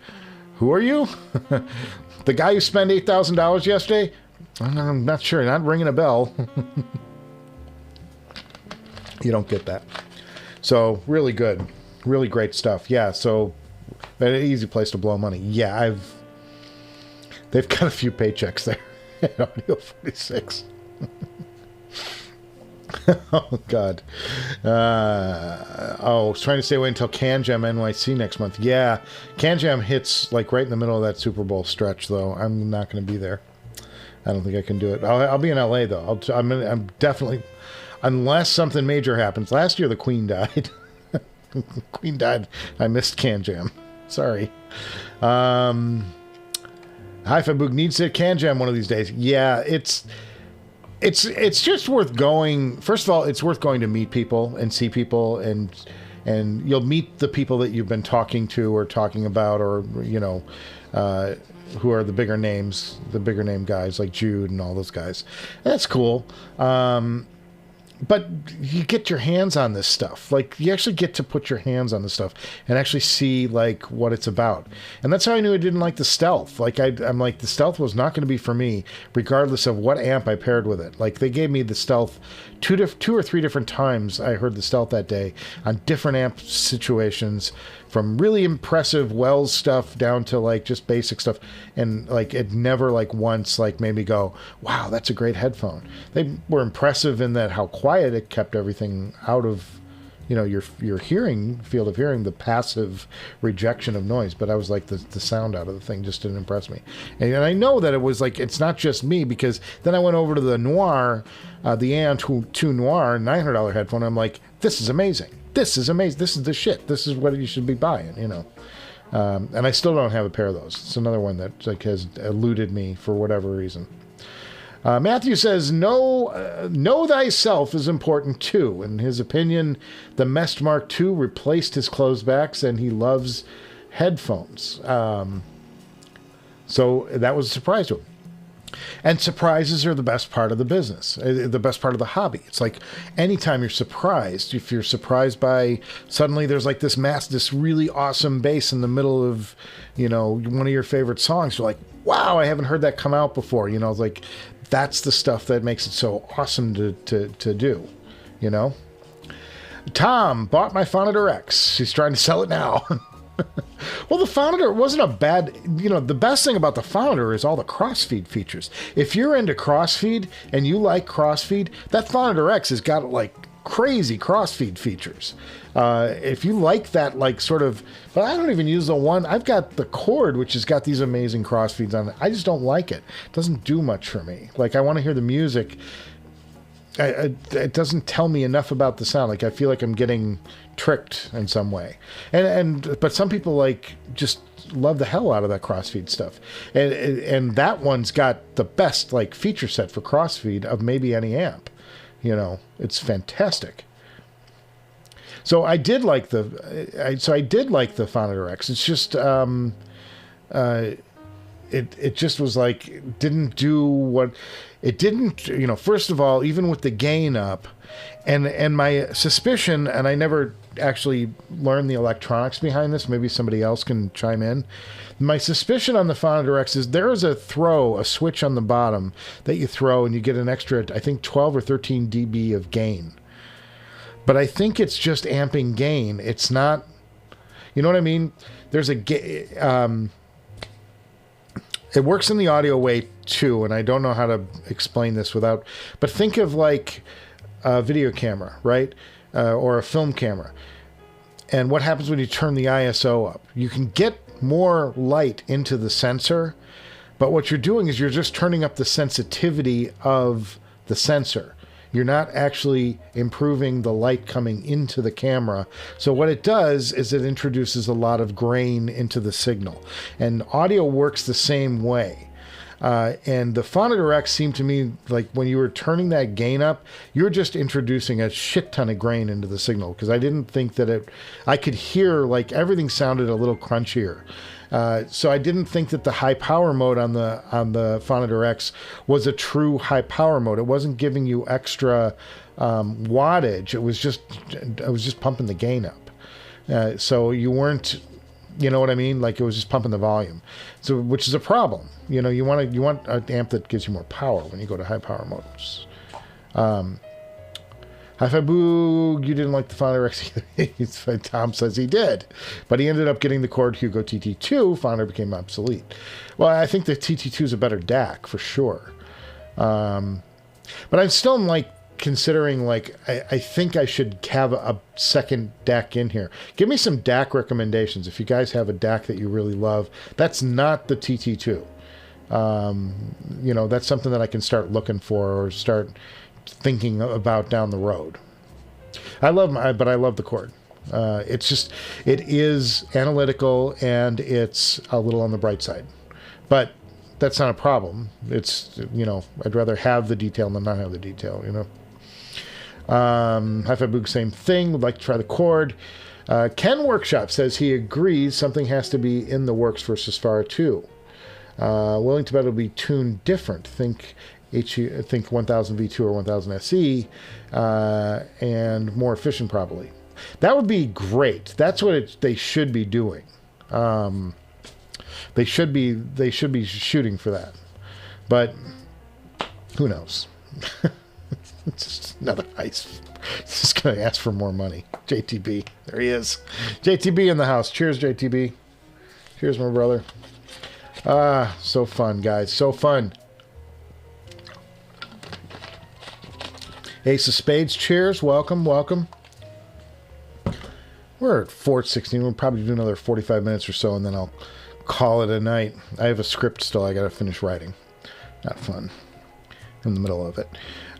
who are you? The guy who spent $8,000 yesterday? I'm not sure. Not ringing a bell. You don't get that. So really good. Really great stuff. Yeah, so an easy place to blow money. Yeah, they've got a few paychecks there at Audio 46. Oh, God. I was trying to stay away until Can Jam NYC next month. Yeah, Can Jam hits like right in the middle of that Super Bowl stretch, though. I'm not going to be there. I don't think I can do it. I'll be in LA, though. I'm definitely, unless something major happens. Last year, the Queen died. Queen died. I missed Can Jam. Sorry. Hi-Fi Boog needs to Can Jam one of these days. Yeah, it's just worth going. First of all, it's worth going to meet people and see people, and you'll meet the people that you've been talking to or talking about, or you know, who are the bigger names, the bigger name guys like Jude and all those guys. That's cool. But you get your hands on this stuff. Like, you actually get to put your hands on the stuff and actually see, like, what it's about. And that's how I knew I didn't like the Stealth. Like, I'm like, the Stealth was not going to be for me, regardless of what amp I paired with it. Like, they gave me the Stealth two or three different times. I heard the Stealth that day on different amp situations, from really impressive Wells stuff down to, like, just basic stuff. And, like, it never, like, once, like, made me go, wow, that's a great headphone. They were impressive in that how quiet it kept everything out of, you know, your hearing, field of hearing, the passive rejection of noise. But I was like, the sound out of the thing just didn't impress me. And I know that it was like, it's not just me, because then I went over to the Noir, the An2 Noir $900 headphone. I'm like, this is amazing. This is amazing. This is the shit. This is what you should be buying, you know. And I still don't have a pair of those. It's another one that like has eluded me for whatever reason. Matthew says, know thyself is important too. In his opinion, the Mest Mark II replaced his closebacks, and he loves headphones. So that was a surprise to him. And surprises are the best part of the business, the best part of the hobby. It's like anytime you're surprised, if you're surprised by suddenly there's like this really awesome bass in the middle of, you know, one of your favorite songs, you're like, wow, I haven't heard that come out before. You know, it's like, that's the stuff that makes it so awesome to do, you know? Tom bought my Phonitor X. He's trying to sell it now. Well, the Phonitor wasn't a bad, you know, the best thing about the Phonitor is all the crossfeed features. If you're into crossfeed and you like crossfeed, that Phonitor X has got like crazy crossfeed features. If you like that, like sort of, but I don't even use the one, I've got the Cord, which has got these amazing crossfeeds on it. I just don't like it. It doesn't do much for me. Like, I want to hear the music. It doesn't tell me enough about the sound. Like, I feel like I'm getting tricked in some way. But some people like just love the hell out of that crossfeed stuff. And that one's got the best like feature set for crossfeed of maybe any amp. You know, it's fantastic. So I did like the Phonitor X. It's just it just was like, didn't do what it didn't, you know. First of all, even with the gain up, and my suspicion, and I never actually learned the electronics behind this, maybe somebody else can chime in. My suspicion on the Phonitor X is there is a switch on the bottom that you throw, and you get an extra, I think 12 or 13 dB of gain. But I think it's just amping gain. It's not, you know what I mean? There's it works in the audio way too, and I don't know how to explain this without, but think of like a video camera, right? Or a film camera. And what happens when you turn the ISO up? You can get more light into the sensor, but what you're doing is you're just turning up the sensitivity of the sensor. You're not actually improving the light coming into the camera. So what it does is it introduces a lot of grain into the signal. And audio works the same way. And the Phonitor-X seemed to me like when you were turning that gain up, you're just introducing a shit ton of grain into the signal, because I didn't think that I could hear, like, everything sounded a little crunchier. So I didn't think that the high power mode on the Phonitor-X was a true high power mode. It wasn't giving you extra wattage. I was just pumping the gain up. So you weren't, you know what I mean? Like, it was just pumping the volume. So, which is a problem. You know, you want an amp that gives you more power when you go to high power modes. Hi-Fi Boog, you didn't like the Phonitor-X either. Tom says he did. But he ended up getting the Chord Hugo TT2. Phonitor became obsolete. Well, I think the TT2 is a better DAC, for sure. But I'm still, like, considering, like, I think I should have a second DAC in here. Give me some DAC recommendations. If you guys have a DAC that you really love, that's not the TT2. You know, that's something that I can start looking for or start thinking about down the road. I love the Chord. It is analytical and it's a little on the bright side, but that's not a problem. It's, you know, I'd rather have the detail than not have the detail, you know. Hi-Fi Boog, same thing. Would like to try the Chord. Ken Workshop says he agrees something has to be in the works for Susvara 2. Willing to bet it'll be tuned different. Think 1000 V2 or 1000 SE, and more efficient probably. That would be great. That's what they should be doing. They should be shooting for that. But who knows? It's just another ice. It's just going to ask for more money. JTB. There he is. JTB in the house. Cheers, JTB. Cheers, my brother. So fun, guys. So fun. Ace of Spades. Cheers. Welcome. Welcome. We're at 4:16. We'll probably do another 45 minutes or so, and then I'll call it a night. I have a script still I got to finish writing. Not fun. In the middle of it.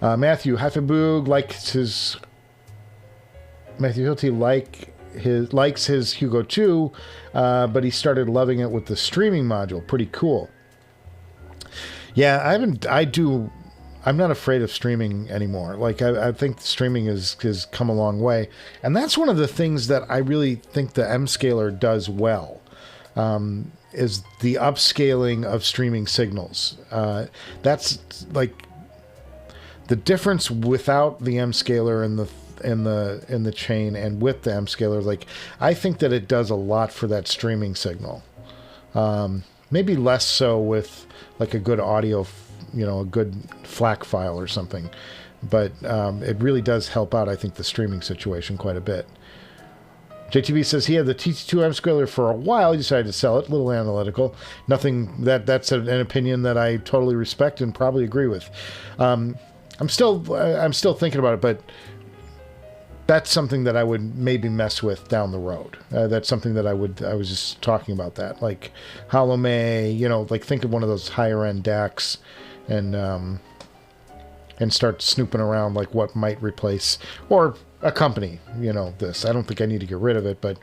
Matthew, Hi-Fi Boog likes his... Matthew Hilty likes his Hugo 2, but he started loving it with the streaming module. Pretty cool. Yeah, I'm not afraid of streaming anymore. Like, I think streaming has come a long way. And that's one of the things that I really think the M-Scaler does well, is the upscaling of streaming signals. That's, like, the difference without the M-Scaler in the chain and with the M-Scaler. Like, I think that it does a lot for that streaming signal. Maybe less so with, like, a good audio, you know, a good FLAC file or something. But it really does help out, I think, the streaming situation quite a bit. JTB says he had the TT2 M-Scaler for a while. He decided to sell it. A little analytical. Nothing. That's an opinion that I totally respect and probably agree with. I'm still thinking about it, but that's something that I would maybe mess with down the road. That's something that I was just talking about that. Like Hollow May, you know, like think of one of those higher end DACs and start snooping around like what might replace or accompany, you know, this. I don't think I need to get rid of it, but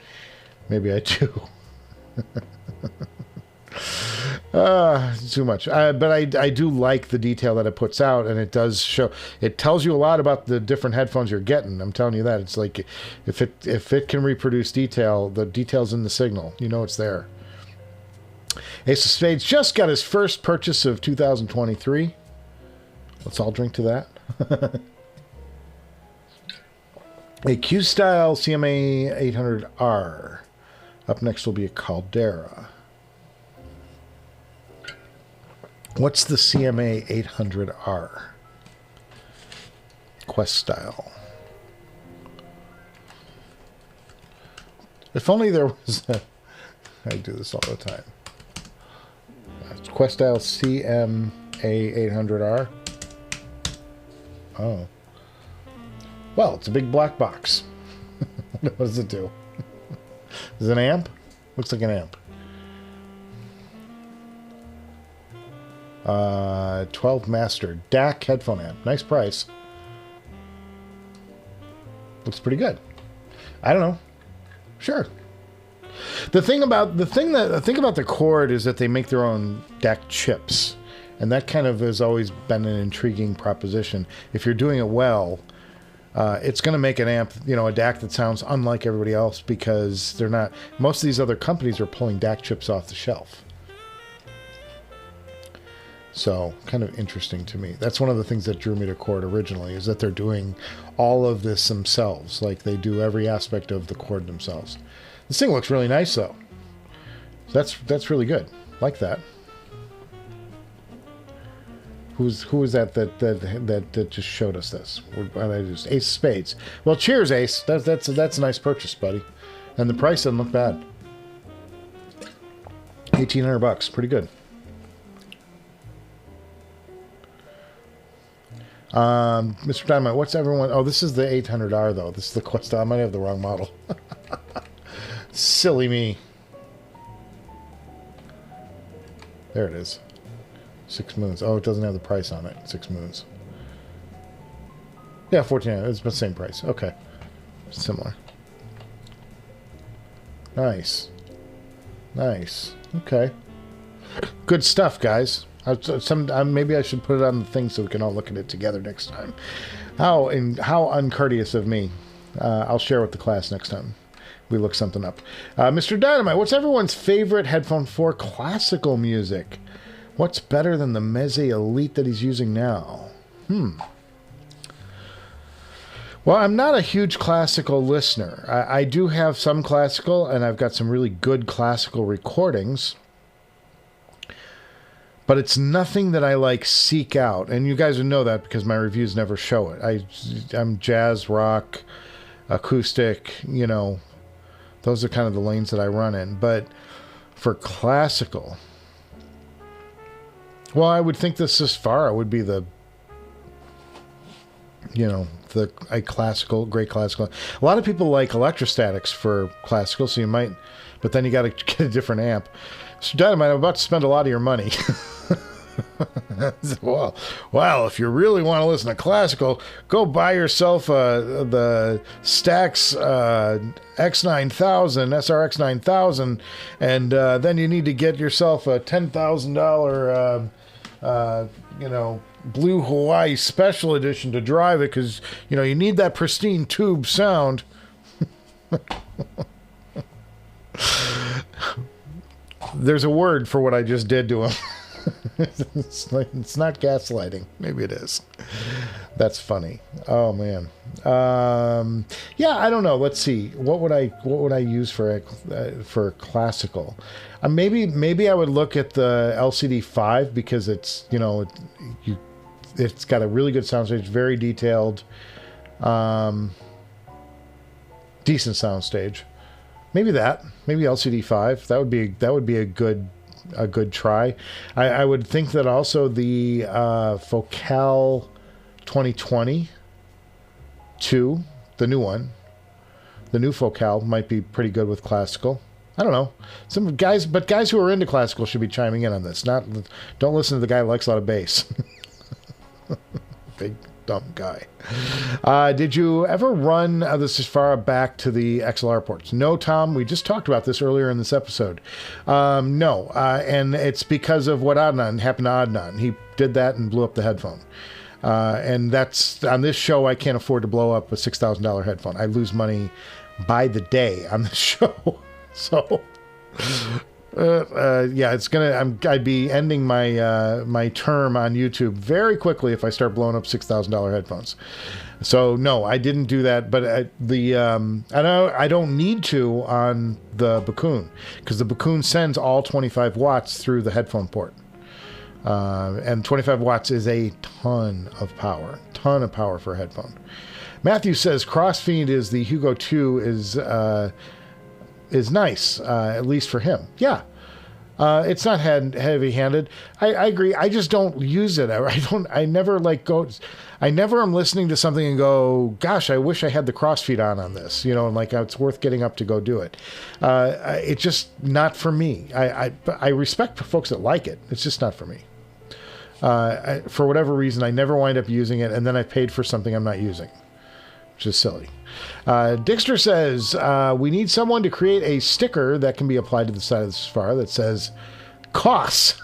maybe I do. Too much. But I do like the detail that it puts out, and it does show. It tells you a lot about the different headphones you're getting. I'm telling you that. It's like if it can reproduce detail, the detail's in the signal. You know it's there. Ace of Spades just got his first purchase of 2023. Let's all drink to that. A Q-Style CMA 800R. Up next will be a Caldera. What's the CMA 800R? Quest style. If only there was a... I do this all the time. Quest style CMA 800R. Oh. Well, it's a big black box. What does it do? Is it an amp? Looks like an amp. 12 Master DAC headphone amp. Nice price. Looks pretty good. I don't know. Sure. The thing about the Chord is that they make their own DAC chips, And that kind of has always been an intriguing proposition. If you're doing it well, it's going to make an amp, a DAC that sounds unlike everybody else, because they're not, most of these other companies are pulling DAC chips off the shelf. So, kind of interesting to me. That's one of the things that drew me to Chord originally, is that they're doing all of this themselves. Like, they do every aspect of the Chord themselves. This thing looks really nice, though. So that's really good. Like that. Who was that just showed us this? Ace of Spades. Well, cheers, Ace. That's a nice purchase, buddy. And the price doesn't look bad. $1,800, pretty good. Mr. Dynamite, what's everyone? Oh, this is the 800R though. This is the Quest. I might have the wrong model. Silly me. There it is. 6 moons. Oh, it doesn't have the price on it. 6 moons. Yeah, 14. It's the same price. Okay. Similar. Nice. Nice. Okay. Good stuff, guys. Maybe I should put it on the thing so we can all look at it together next time. How uncourteous of me. I'll share with the class next time we look something up. Mr. Dynamite, what's everyone's favorite headphone for classical music? What's better than the Meze Elite that he's using now? Well, I'm not a huge classical listener. I do have some classical, and I've got some really good classical recordings. But it's nothing that I seek out, and you guys would know that because my reviews never show it. I'm jazz, rock, acoustic, those are kind of the lanes that I run in. But for classical, well, I would think the Susvara would be the great classical. A lot of people like electrostatics for classical, so you might, but then you got to get a different amp. So, Dynamite, I'm about to spend a lot of your money. Well, if you really want to listen to classical, go buy yourself the Stax X9000, SRX 9000, and then you need to get yourself a $10,000, Blue Hawaii Special Edition to drive it, because, you need that pristine tube sound. There's a word for what I just did to him. It's not gaslighting. Maybe it is. That's funny. Oh man. Yeah, I don't know. Let's see. What would I use for classical? Maybe I would look at the LCD-5, because it's it's got a really good sound stage, very detailed, decent sound stage. Maybe LCD-5. That would be a good try. I would think that also the Focal 2020 2, the new one, the new Focal might be pretty good with classical. I don't know. Guys who are into classical should be chiming in on this. Don't listen to the guy who likes a lot of bass. Big dumb guy. Did you ever run the Susvara back to the XLR ports? No, Tom. We just talked about this earlier in this episode. No, and it's because of what happened to Adnan. He did that and blew up the headphone. And that's on this show. I can't afford to blow up a $6,000 headphone. I lose money by the day on this show. So. Yeah, I'd be ending my term on YouTube very quickly if I start blowing up $6,000 headphones. So no, I didn't do that. But I don't need to on the Bakun, because the Bakun sends all 25 watts through the headphone port, and 25 watts is a ton of power for a headphone. Matthew says Crossfeed is the Hugo 2 is nice, at least for him. Yeah. It's not heavy-handed. I agree. I just don't use it. I never am listening to something and go, gosh, I wish I had the crossfeed on this, and it's worth getting up to go do it. It's just not for me. I respect folks that like it. It's just not for me. For whatever reason, I never wind up using it, and then I paid for something I'm not using, which is silly. Dixter says, we need someone to create a sticker that can be applied to the side of the Susvara that says, costs.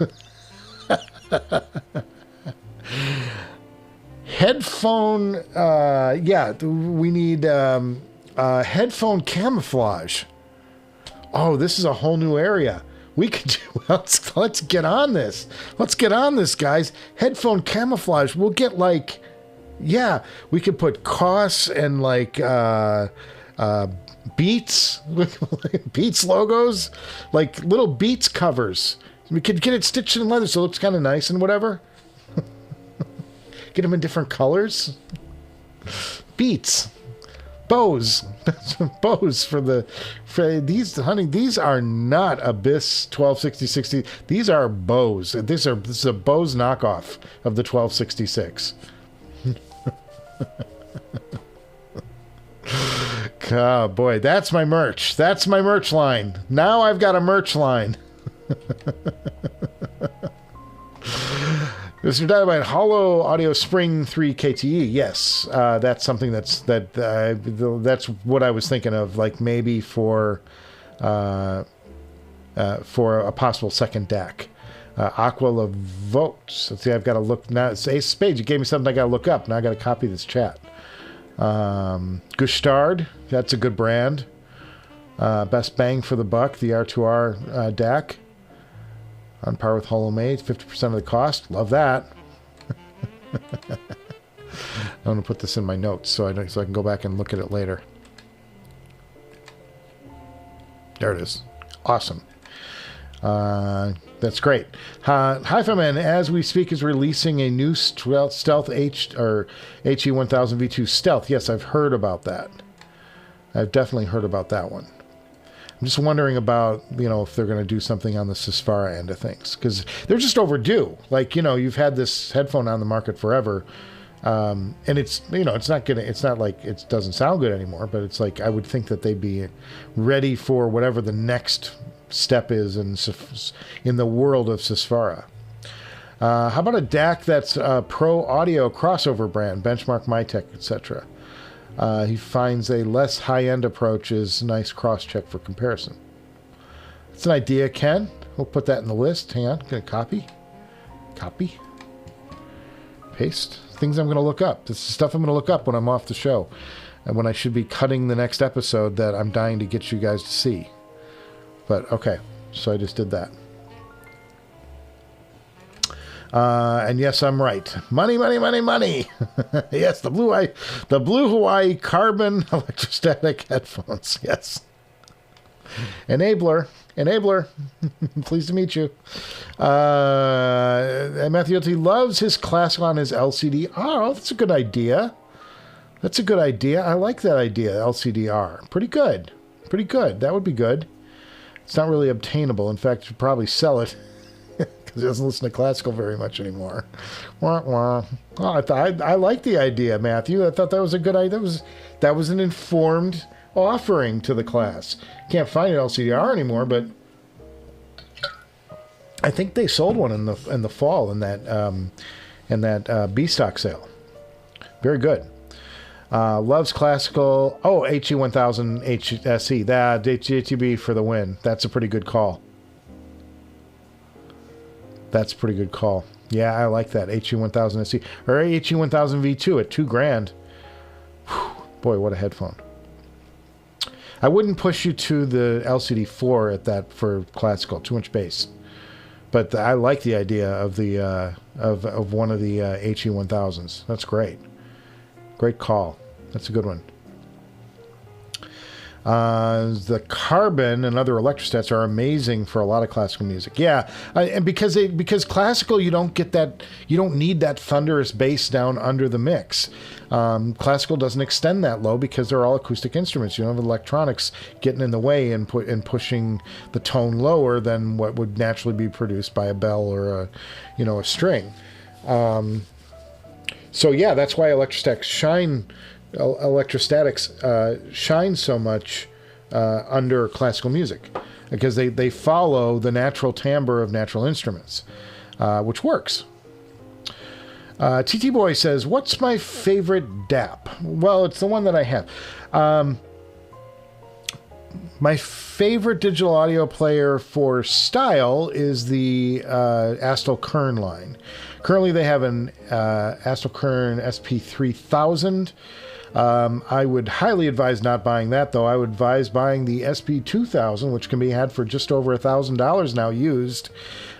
Headphone, yeah, we need headphone camouflage. Oh, this is a whole new area. We could do, let's get on this. Let's get on this, guys. Headphone camouflage. We'll get like, yeah, we could put Koss and like Beats, Beats logos, like little Beats covers. We could get it stitched in leather so it looks kind of nice and whatever. Get them in different colors. Beats. Bows. Bows for these, honey, these are not Abyss 1260-60. These are bows. This is a Bose knockoff of the 1266. Oh boy, that's my merch. That's my merch line. Now I've got a merch line. Mr. Dynamite, Hollow Audio Spring 3 KTE. Yes, that's something that's what I was thinking of. Like maybe for a possible second DAC. Aqua La Vote. So see, I've got to look now. It's Ace of Spades. You gave me something I got to look up. Now I got to copy this chat. Gustard. That's a good brand. Best bang for the buck. The R2R DAC. On par with Hollow Mage, 50% of the cost. Love that. I'm going to put this in my notes so I can go back and look at it later. There it is. Awesome. That's great. HiFiman, as we speak, is releasing a new Stealth HE-1000 V2 Stealth. Yes, I've heard about that. I've definitely heard about that one. I'm just wondering about, if they're going to do something on the Susvara end of things, because they're just overdue. Like, you've had this headphone on the market forever, and it's, it's not like it doesn't sound good anymore, but it's like I would think that they'd be ready for whatever the next step is in the world of Susvara. How about a DAC that's a pro audio crossover brand, Benchmark, Mytek, etc.? He finds a less high-end approach is a nice cross-check for comparison. It's an idea, Ken. We'll put that in the list. Hang on. Gonna copy. Copy. Paste. Things I'm going to look up. This is stuff I'm going to look up when I'm off the show. And when I should be cutting the next episode that I'm dying to get you guys to see. But, okay. So I just did that. And yes, I'm right. Money, money, money, money. Yes, the Blue Hawaii carbon electrostatic headphones. Yes. Enabler. Pleased to meet you. Matthew L.T. loves his classic on his LCD. Oh, that's a good idea. I like that idea, LCDR. Pretty good. That would be good. It's not really obtainable. In fact, you should probably sell it. Because he doesn't listen to classical very much anymore. Wah, wah. Oh, I like the idea, Matthew. I thought that was a good idea. That was an informed offering to the class. Can't find an LCDR anymore, but I think they sold one in the fall in that B stock sale. Very good. Loves classical. Oh, HE-1000 HSE. That HTB for the win. That's a pretty good call. That's a pretty good call. Yeah, I like that. HE-1000 SE. Or HE-1000 V2 at $2,000. Whew, boy, what a headphone. I wouldn't push you to the LCD-4 at that for classical. Too much bass. But I like the idea of the of one of the HE-1000s. That's great. Great call. That's a good one. The carbon and other electrostats are amazing for a lot of classical music. Yeah, and because classical, you don't need that thunderous bass down under the mix. Classical doesn't extend that low because they're all acoustic instruments. You don't have electronics getting in the way and pushing the tone lower than what would naturally be produced by a bell or a string. So yeah, that's why electrostatics shine so much under classical music, because they follow the natural timbre of natural instruments, which works. TT Boy says, what's my favorite DAP? Well, it's the one that I have. my favorite digital audio player for style is the Astell&Kern line. Currently, they have an Astell&Kern SP1000. I would highly advise not buying that, though. I would advise buying the SP2000, which can be had for just over $1,000 now used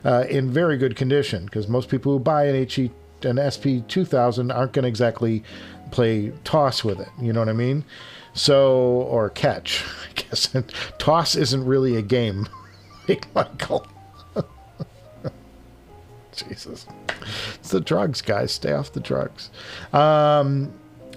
in very good condition, because most people who buy an SP2000 aren't going to exactly play toss with it. You know what I mean? So, or catch, I guess. Toss isn't really a game. Hey, Michael. Jesus. It's the drugs, guys. Stay off the drugs.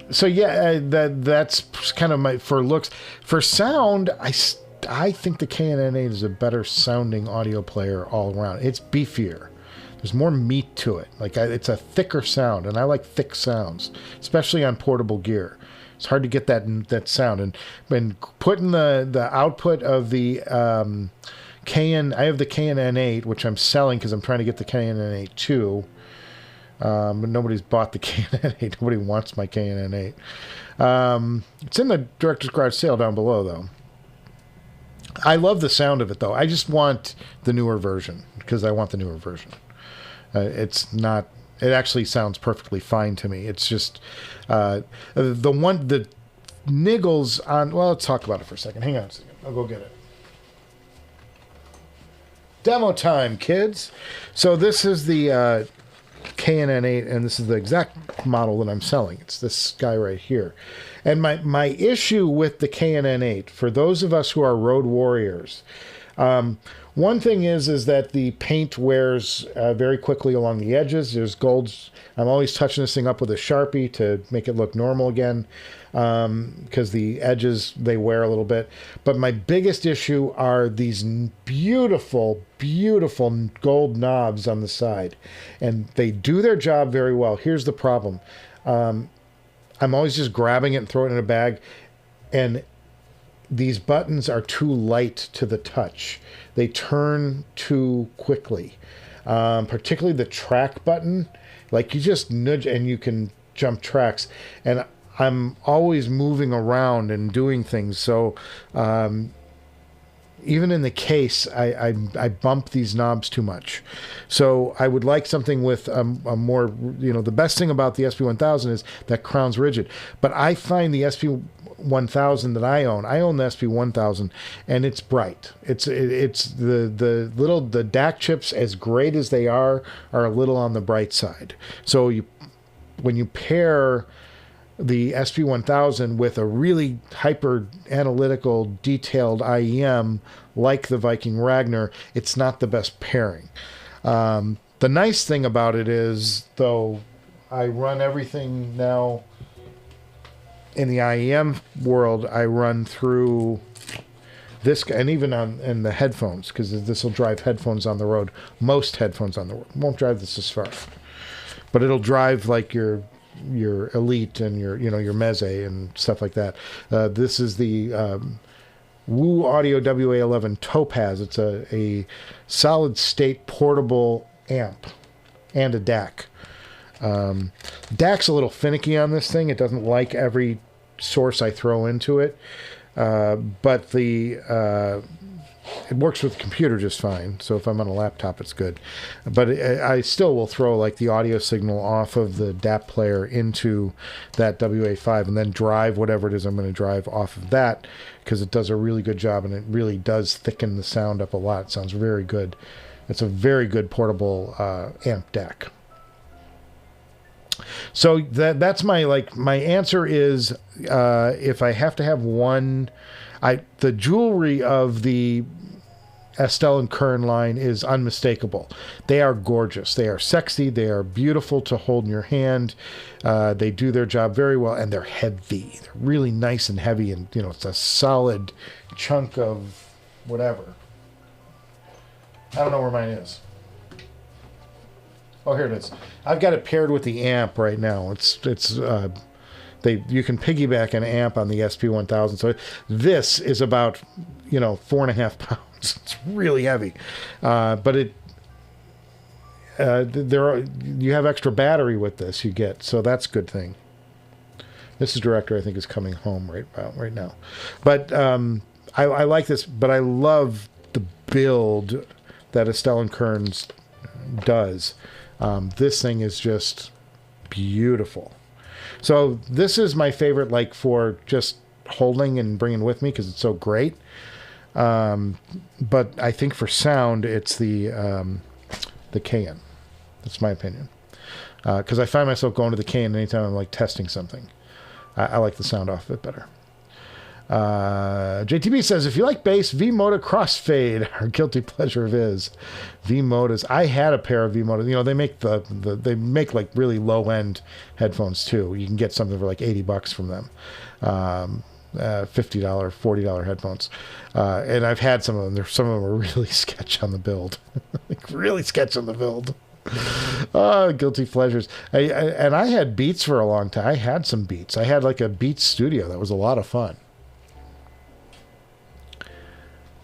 So yeah, that's kind of my, for looks. For sound, I think the Cayin N8 is a better sounding audio player all around. It's beefier. There's more meat to it. Like it's a thicker sound, and I like thick sounds, especially on portable gear. It's hard to get that sound. And when putting the output of the Cayin, I have the Cayin N8, which I'm selling because I'm trying to get the Cayin N8 too. But nobody's bought the Cayin N8. Nobody wants my Cayin N8. It's in the Director's Garage sale down below, though. I love the sound of it, though. I just want the newer version because I want the newer version. It's not. It actually sounds perfectly fine to me. It's just the niggles on. Well, let's talk about it for a second. Hang on a second. I'll go get it. Demo time, kids. So this is the Cayin N8, and this is the exact model that I'm selling. It's this guy right here. And my issue with the Cayin N8, for those of us who are road warriors, one thing is that the paint wears very quickly along the edges. There's golds. I'm always touching this thing up with a Sharpie to make it look normal again, because the edges, they wear a little bit. But my biggest issue are these beautiful, beautiful gold knobs on the side. And they do their job very well. Here's the problem. I'm always just grabbing it and throwing it in a bag. And these buttons are too light to the touch. They turn too quickly. Particularly the track button. Like you just nudge and you can jump tracks. And I'm always moving around and doing things. So even in the case, I bump these knobs too much. So I would like something with a more, the best thing about the SP1000 is that crown's rigid. But I find the SP1000 that I own the SP1000, and it's bright. It's the DAC chips, as great as they are a little on the bright side. So when you pair the SP1000 with a really hyper analytical, detailed IEM like the Viking Ragnar, it's not the best pairing. The nice thing about it is, though, I run everything now in the IEM world. I run through this, and even in the headphones, because this will drive headphones on the road. Most headphones on the road won't drive the Susvara, but it'll drive like your Elite and your Meze and stuff like that. This is the Woo Audio WA11 Topaz. It's a solid state portable amp and a DAC. DAC's a little finicky on this thing. It doesn't like every source I throw into it, but it works with the computer just fine. So if I'm on a laptop, it's good. But I still will throw like the audio signal off of the DAP player into that WA5 and then drive whatever it is I'm going to drive off of that, because it does a really good job, and it really does thicken the sound up a lot. It sounds very good. It's a very good portable amp DAC. So that's my answer is, if I have to have one, the jewelry of the Astell&Kern line is unmistakable. They are gorgeous. They are sexy. They are beautiful to hold in your hand. They do their job very well, and they're heavy. They're really nice and heavy, and it's a solid chunk of whatever. I don't know where mine is. Oh, here it is. I've got it paired with the amp right now. You can piggyback an amp on the SP1000. So this is about 4.5 pounds. It's really heavy, but you have extra battery with this. You get, so that's a good thing. Mrs. Director, I think, is coming home right now, but I like this, but I love the build that Astell&Kern does. This thing is just beautiful. So this is my favorite, like, for just holding and bringing with me because it's so great. But I think for sound, it's the Cayin. That's my opinion. Because I find myself going to the Cayin anytime I'm like testing something. I like the sound off of it better. JTB says, if you like bass, V-Moda Crossfade, our guilty pleasure of his. V-Modas. I had a pair of V-Modas. You know, they make they make like really low-end headphones too. You can get something for like $80 from them. $50, $40 headphones. And I've had some of them. Some of them are really sketch on the build. Like really sketch on the build. Oh, guilty pleasures. And I had Beats for a long time. I had some Beats. I had like a Beats studio. That was a lot of fun.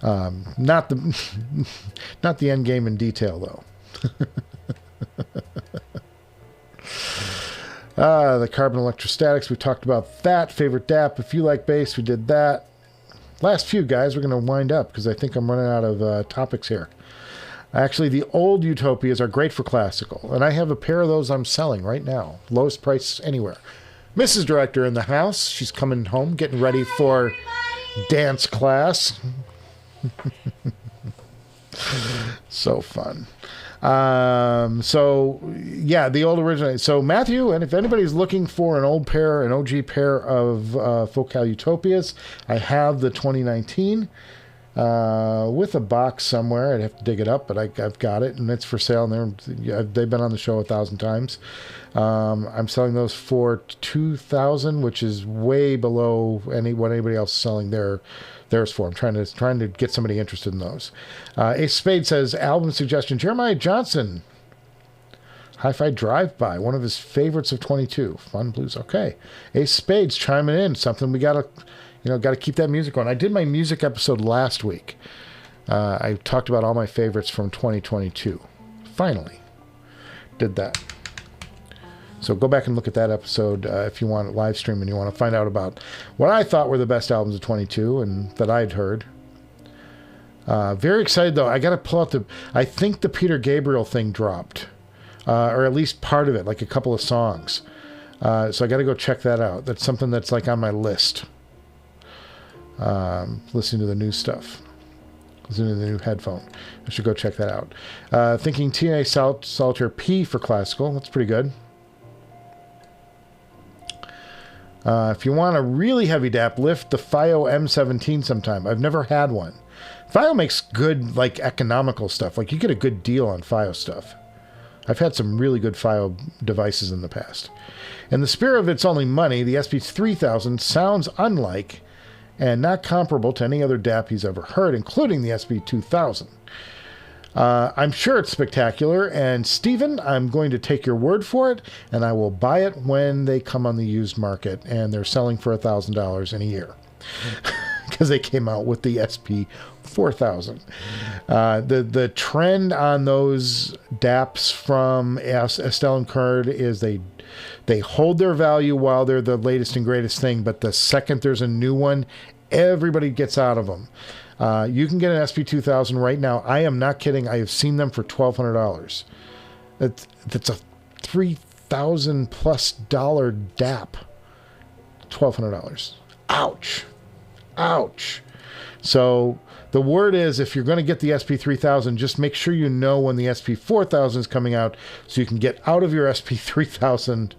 Not the end game in detail though. The carbon electrostatics, we talked about that. Favorite DAP, if you like bass, we did that. Last few, guys, we're going to wind up because I think I'm running out of topics here. Actually, the old Utopias are great for classical, and I have a pair of those I'm selling right now. Lowest price anywhere. Mrs. Director in the house. She's coming home, getting ready for dance class. So fun. So yeah, the old original. So Matthew, and if anybody's looking for an OG pair of Focal Utopias, I have the 2019 with a box somewhere. I'd have to dig it up, but I've got it, and it's for sale. And they've been on the show 1,000 times. I'm selling those for $2,000, which is way below what anybody else is selling theirs for. I'm trying to get somebody interested in those. Ace Spade says, album suggestion, Jeremiah Johnson, Hi-Fi Drive-By, one of his favorites of 22. Fun blues. Okay. Ace Spade's chiming in. Something we gotta keep that music on. I did my music episode last week. I talked about all my favorites from 2022. Finally did that. So go back and look at that episode if you want a live stream and you want to find out about what I thought were the best albums of 22 and that I'd heard. Very excited, though. I got to pull out I think the Peter Gabriel thing dropped, or at least part of it, like a couple of songs. So I got to go check that out. That's something that's like on my list. Listening to the new stuff. Listening to the new headphone. I should go check that out. Thinking TNA Solitaire P for classical. That's pretty good. If you want a really heavy DAP, lift the FiO M17 sometime. I've never had one. FiO makes good, like, economical stuff. Like, you get a good deal on FiO stuff. I've had some really good FiO devices in the past. In the spirit of It's Only Money, the SP3000 sounds unlike and not comparable to any other DAP he's ever heard, including the SP2000. I'm sure it's spectacular, and Stephen, I'm going to take your word for it, and I will buy it when they come on the used market, and they're selling for $1,000 in a year. Because they came out with the SP4000. The trend on those DAPs from Astell&Kern is they hold their value while they're the latest and greatest thing, but the second there's a new one, everybody gets out of them. You can get an SP2000 right now. I am not kidding. I have seen them for $1,200. That's a $3,000+ DAP. $1,200. Ouch. Ouch. So the word is, if you're going to get the SP3000, just make sure you know when the SP4000 is coming out so you can get out of your SP3000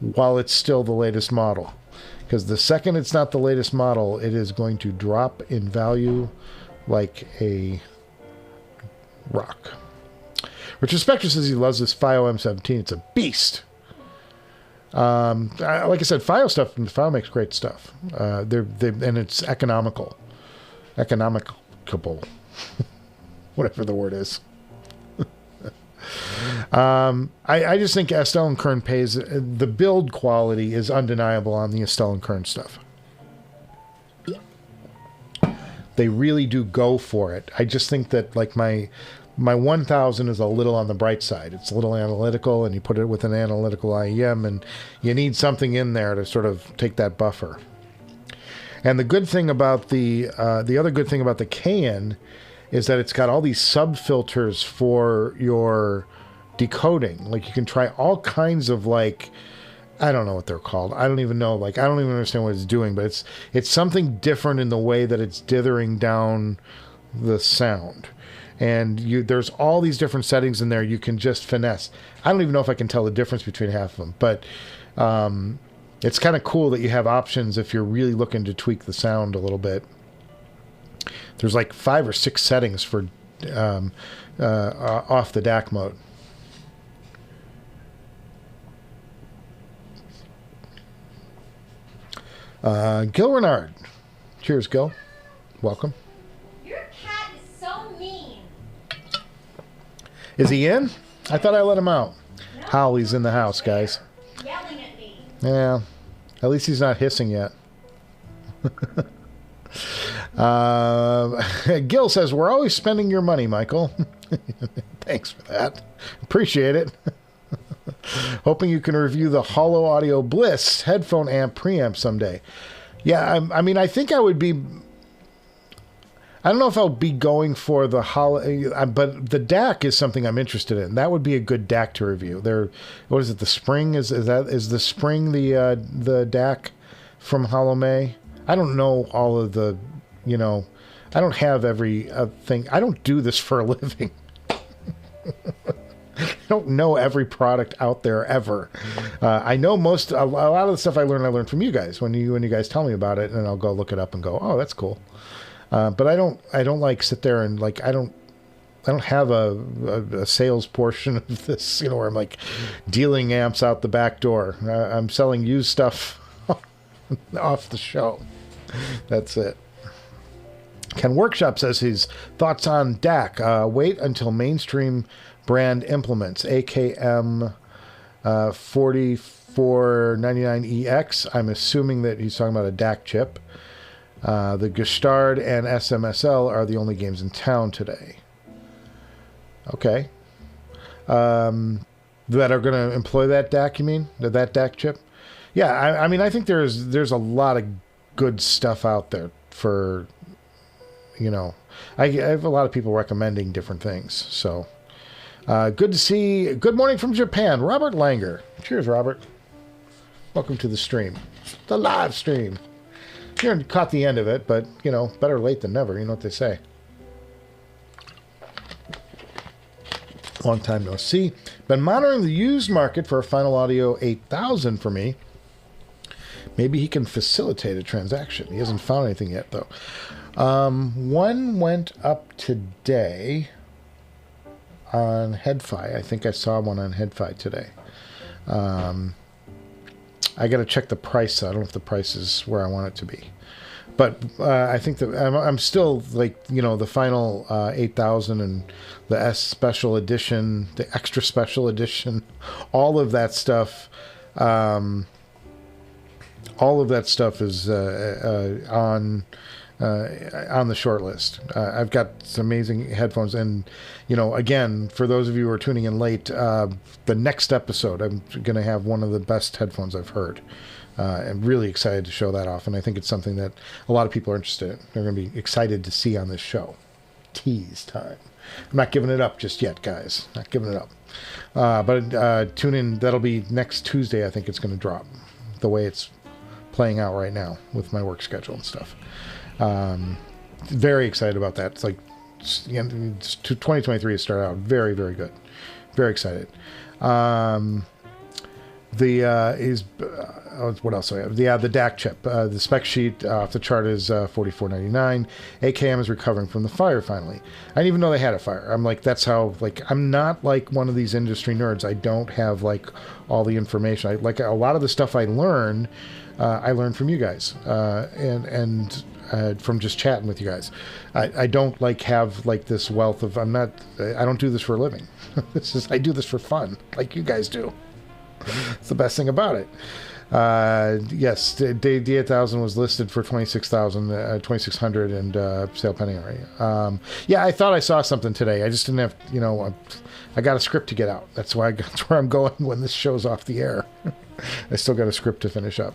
while it's still the latest model. Because the second it's not the latest model, it is going to drop in value like a rock. Richard Spector says he loves this FiO M17. It's a beast. Like I said, FiO makes great stuff. And it's economical. Economicable. Whatever the word is. I just think Astell&Kern pays. The build quality is undeniable on the Astell&Kern stuff. They really do go for it. I just think that, like, my 1000 is a little on the bright side. It's a little analytical, and you put it with an analytical IEM, and you need something in there to sort of take that buffer. And the good thing about the other good thing about the Cayin is that it's got all these sub filters for your decoding. Like you can try all kinds of like, I don't know what they're called. I don't even know. Like I don't even understand what it's doing, but it's something different in the way that it's dithering down the sound. And there's all these different settings in there you can just finesse. I don't even know if I can tell the difference between half of them, but it's kind of cool that you have options if you're really looking to tweak the sound a little bit. There's like 5 or 6 settings for off the DAC mode. Gil Renard. Cheers, Gil. Welcome. Your cat is so mean. Is he in? I thought I let him out. No, Holly's in the house, guys. yelling at me. Yeah. At least he's not hissing yet. Gil says, we're always spending your money, Michael. Thanks for that. Appreciate it. Hoping you can review the Holo Audio Bliss headphone amp preamp someday. Yeah, I mean, I think I would be... I don't know if I'll be going for the Holo... but the DAC is something I'm interested in. That would be a good DAC to review. What is it, the Spring? Is the Spring the DAC from Holo May? I don't know all of the... I don't have every thing. I don't do this for a living. I don't know every product out there ever. I know a lot of the stuff I learned from you guys when you guys tell me about it, and I'll go look it up and go, oh, that's cool. But I don't like sit there and like I don't have a sales portion of this, where I'm like dealing amps out the back door. I'm selling used stuff off the show. That's it. Ken Workshop says his thoughts on DAC. Wait until mainstream brand implements AKM 4499EX. I'm assuming that he's talking about a DAC chip. The Gestard and SMSL are the only games in town today. Okay. That are going to employ that DAC, you mean? That DAC chip? Yeah, I mean, I think there's a lot of good stuff out there for, I have a lot of people recommending different things. So, good to see. Good morning from Japan, Robert Langer. Cheers, Robert. Welcome to the stream, the live stream. You caught the end of it, but, better late than never. You know what they say. Long time no see. Been monitoring the used market for a Final Audio 8000 for me. Maybe he can facilitate a transaction. He hasn't found anything yet, though. One went up today on HeadFi. I think I saw one on HeadFi today. I got to check the price. I don't know if the price is where I want it to be. But I think that I'm still like, the Final 8000 and the S Special Edition, the Extra Special Edition, all of that stuff. All of that stuff is on the short list. I've got some amazing headphones, and again, for those of you who are tuning in late, the next episode I'm going to have one of the best headphones I've heard. I'm really excited to show that off, and I think it's something that a lot of people are interested in. They're going to be excited to see on this show. Tease time. I'm not giving it up just yet, guys. Not giving it up. But tune in. That'll be next Tuesday. I think it's going to drop. The way it's playing out right now with my work schedule and stuff. Very excited about that. It's like 2023 has started out very, very good. Very excited. What else do I have? The DAC chip. The spec sheet off the chart is $44.99. AKM is recovering from the fire finally. I didn't even know they had a fire. I'm like, that's how, like, I'm not like one of these industry nerds. I don't have like all the information. I like a lot of the stuff I learn from you guys and from just chatting with you guys. I don't like have like this wealth of, I don't do this for a living. I do this for fun, like you guys do. It's the best thing about it. Yes, the D8000 was listed for 26,000, 2,600, and sale pending already. Yeah, I thought I saw something today. I just didn't have, I got a script to get out. That's where I'm going when this show's off the air. I still got a script to finish up.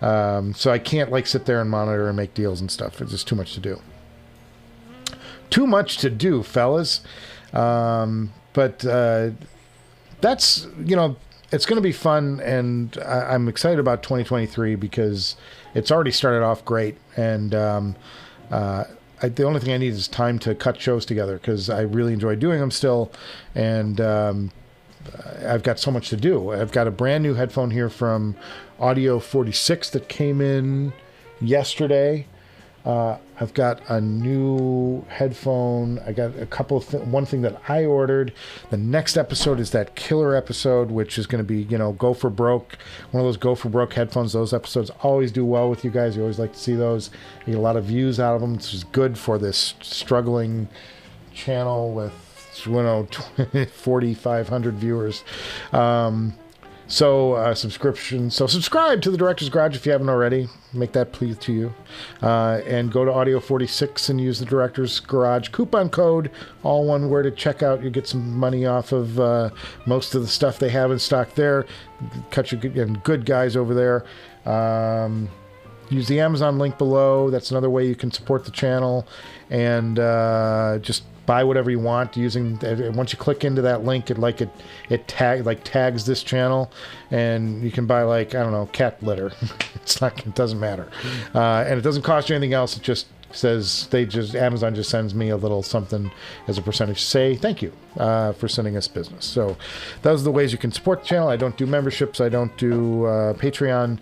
So I can't sit there and monitor and make deals and stuff. It's just too much to do. Too much to do, fellas. But that's, it's going to be fun, and I'm excited about 2023 because it's already started off great. And the only thing I need is time to cut shows together because I really enjoy doing them still. And I've got so much to do. I've got a brand new headphone here from Audio 46 that came in yesterday. I've got a new headphone. I got a couple of one thing that I ordered. The next episode is that killer episode, which is going to be, go for broke. One of those go for broke headphones. Those episodes always do well with you guys. You always like to see those. You get a lot of views out of them. This is good for this struggling channel with 4,500 viewers. Subscription. So subscribe to the Director's Garage if you haven't already. Make that plea to you. And go to Audio 46 and use the Director's Garage coupon code, all one word, at checkout. You get some money off of most of the stuff they have in stock there. Cut your good guys over there. Use the Amazon link below. That's another way you can support the channel. And just buy whatever you want using. Once you click into that link, it tags this channel, and you can buy cat litter. It doesn't matter, and it doesn't cost you anything else. It just says Amazon just sends me a little something as a percentage to say thank you for sending us business. So those are the ways you can support the channel. I don't do memberships. I don't do Patreon,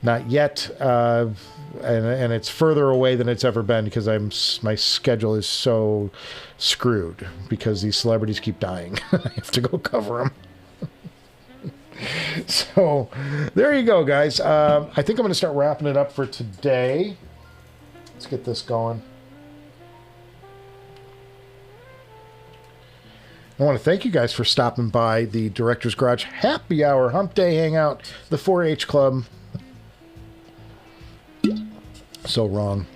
not yet. And it's further away than it's ever been because my schedule is so screwed because these celebrities keep dying. I have to go cover them. So there you go, guys. I think I'm going to start wrapping it up for today. Let's get this going. I want to thank you guys for stopping by the Director's Garage Happy Hour Humpday Hangout, the 4-H Club. So wrong.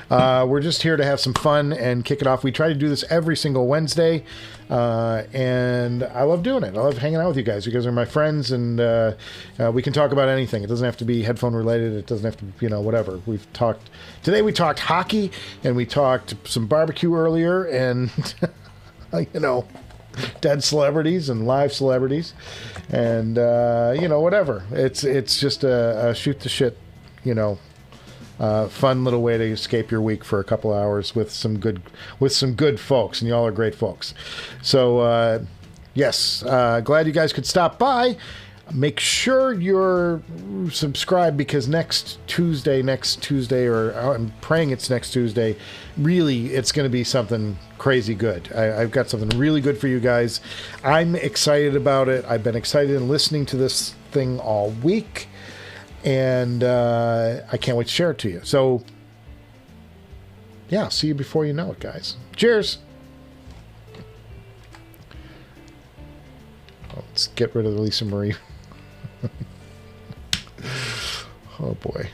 We're just here to have some fun and kick it off. We try to do this every single Wednesday, and I love doing it. I love hanging out with you guys. You guys are my friends, and we can talk about anything. It doesn't have to be headphone related. It doesn't have to, whatever. Today we talked hockey, and we talked some barbecue earlier, and dead celebrities and live celebrities, and whatever. It's just a shoot the shit, fun little way to escape your week for a couple hours with some good folks, and y'all are great folks. So yes, glad you guys could stop by. Make sure you're subscribed because next Tuesday, or I'm praying it's next Tuesday, really it's going to be something crazy good. I've got something really good for you guys. I'm excited about it. I've been excited and listening to this thing all week. And I can't wait to share it to you. So, yeah, see you before you know it, guys. Cheers. Let's get rid of the Lisa Marie. Oh, boy.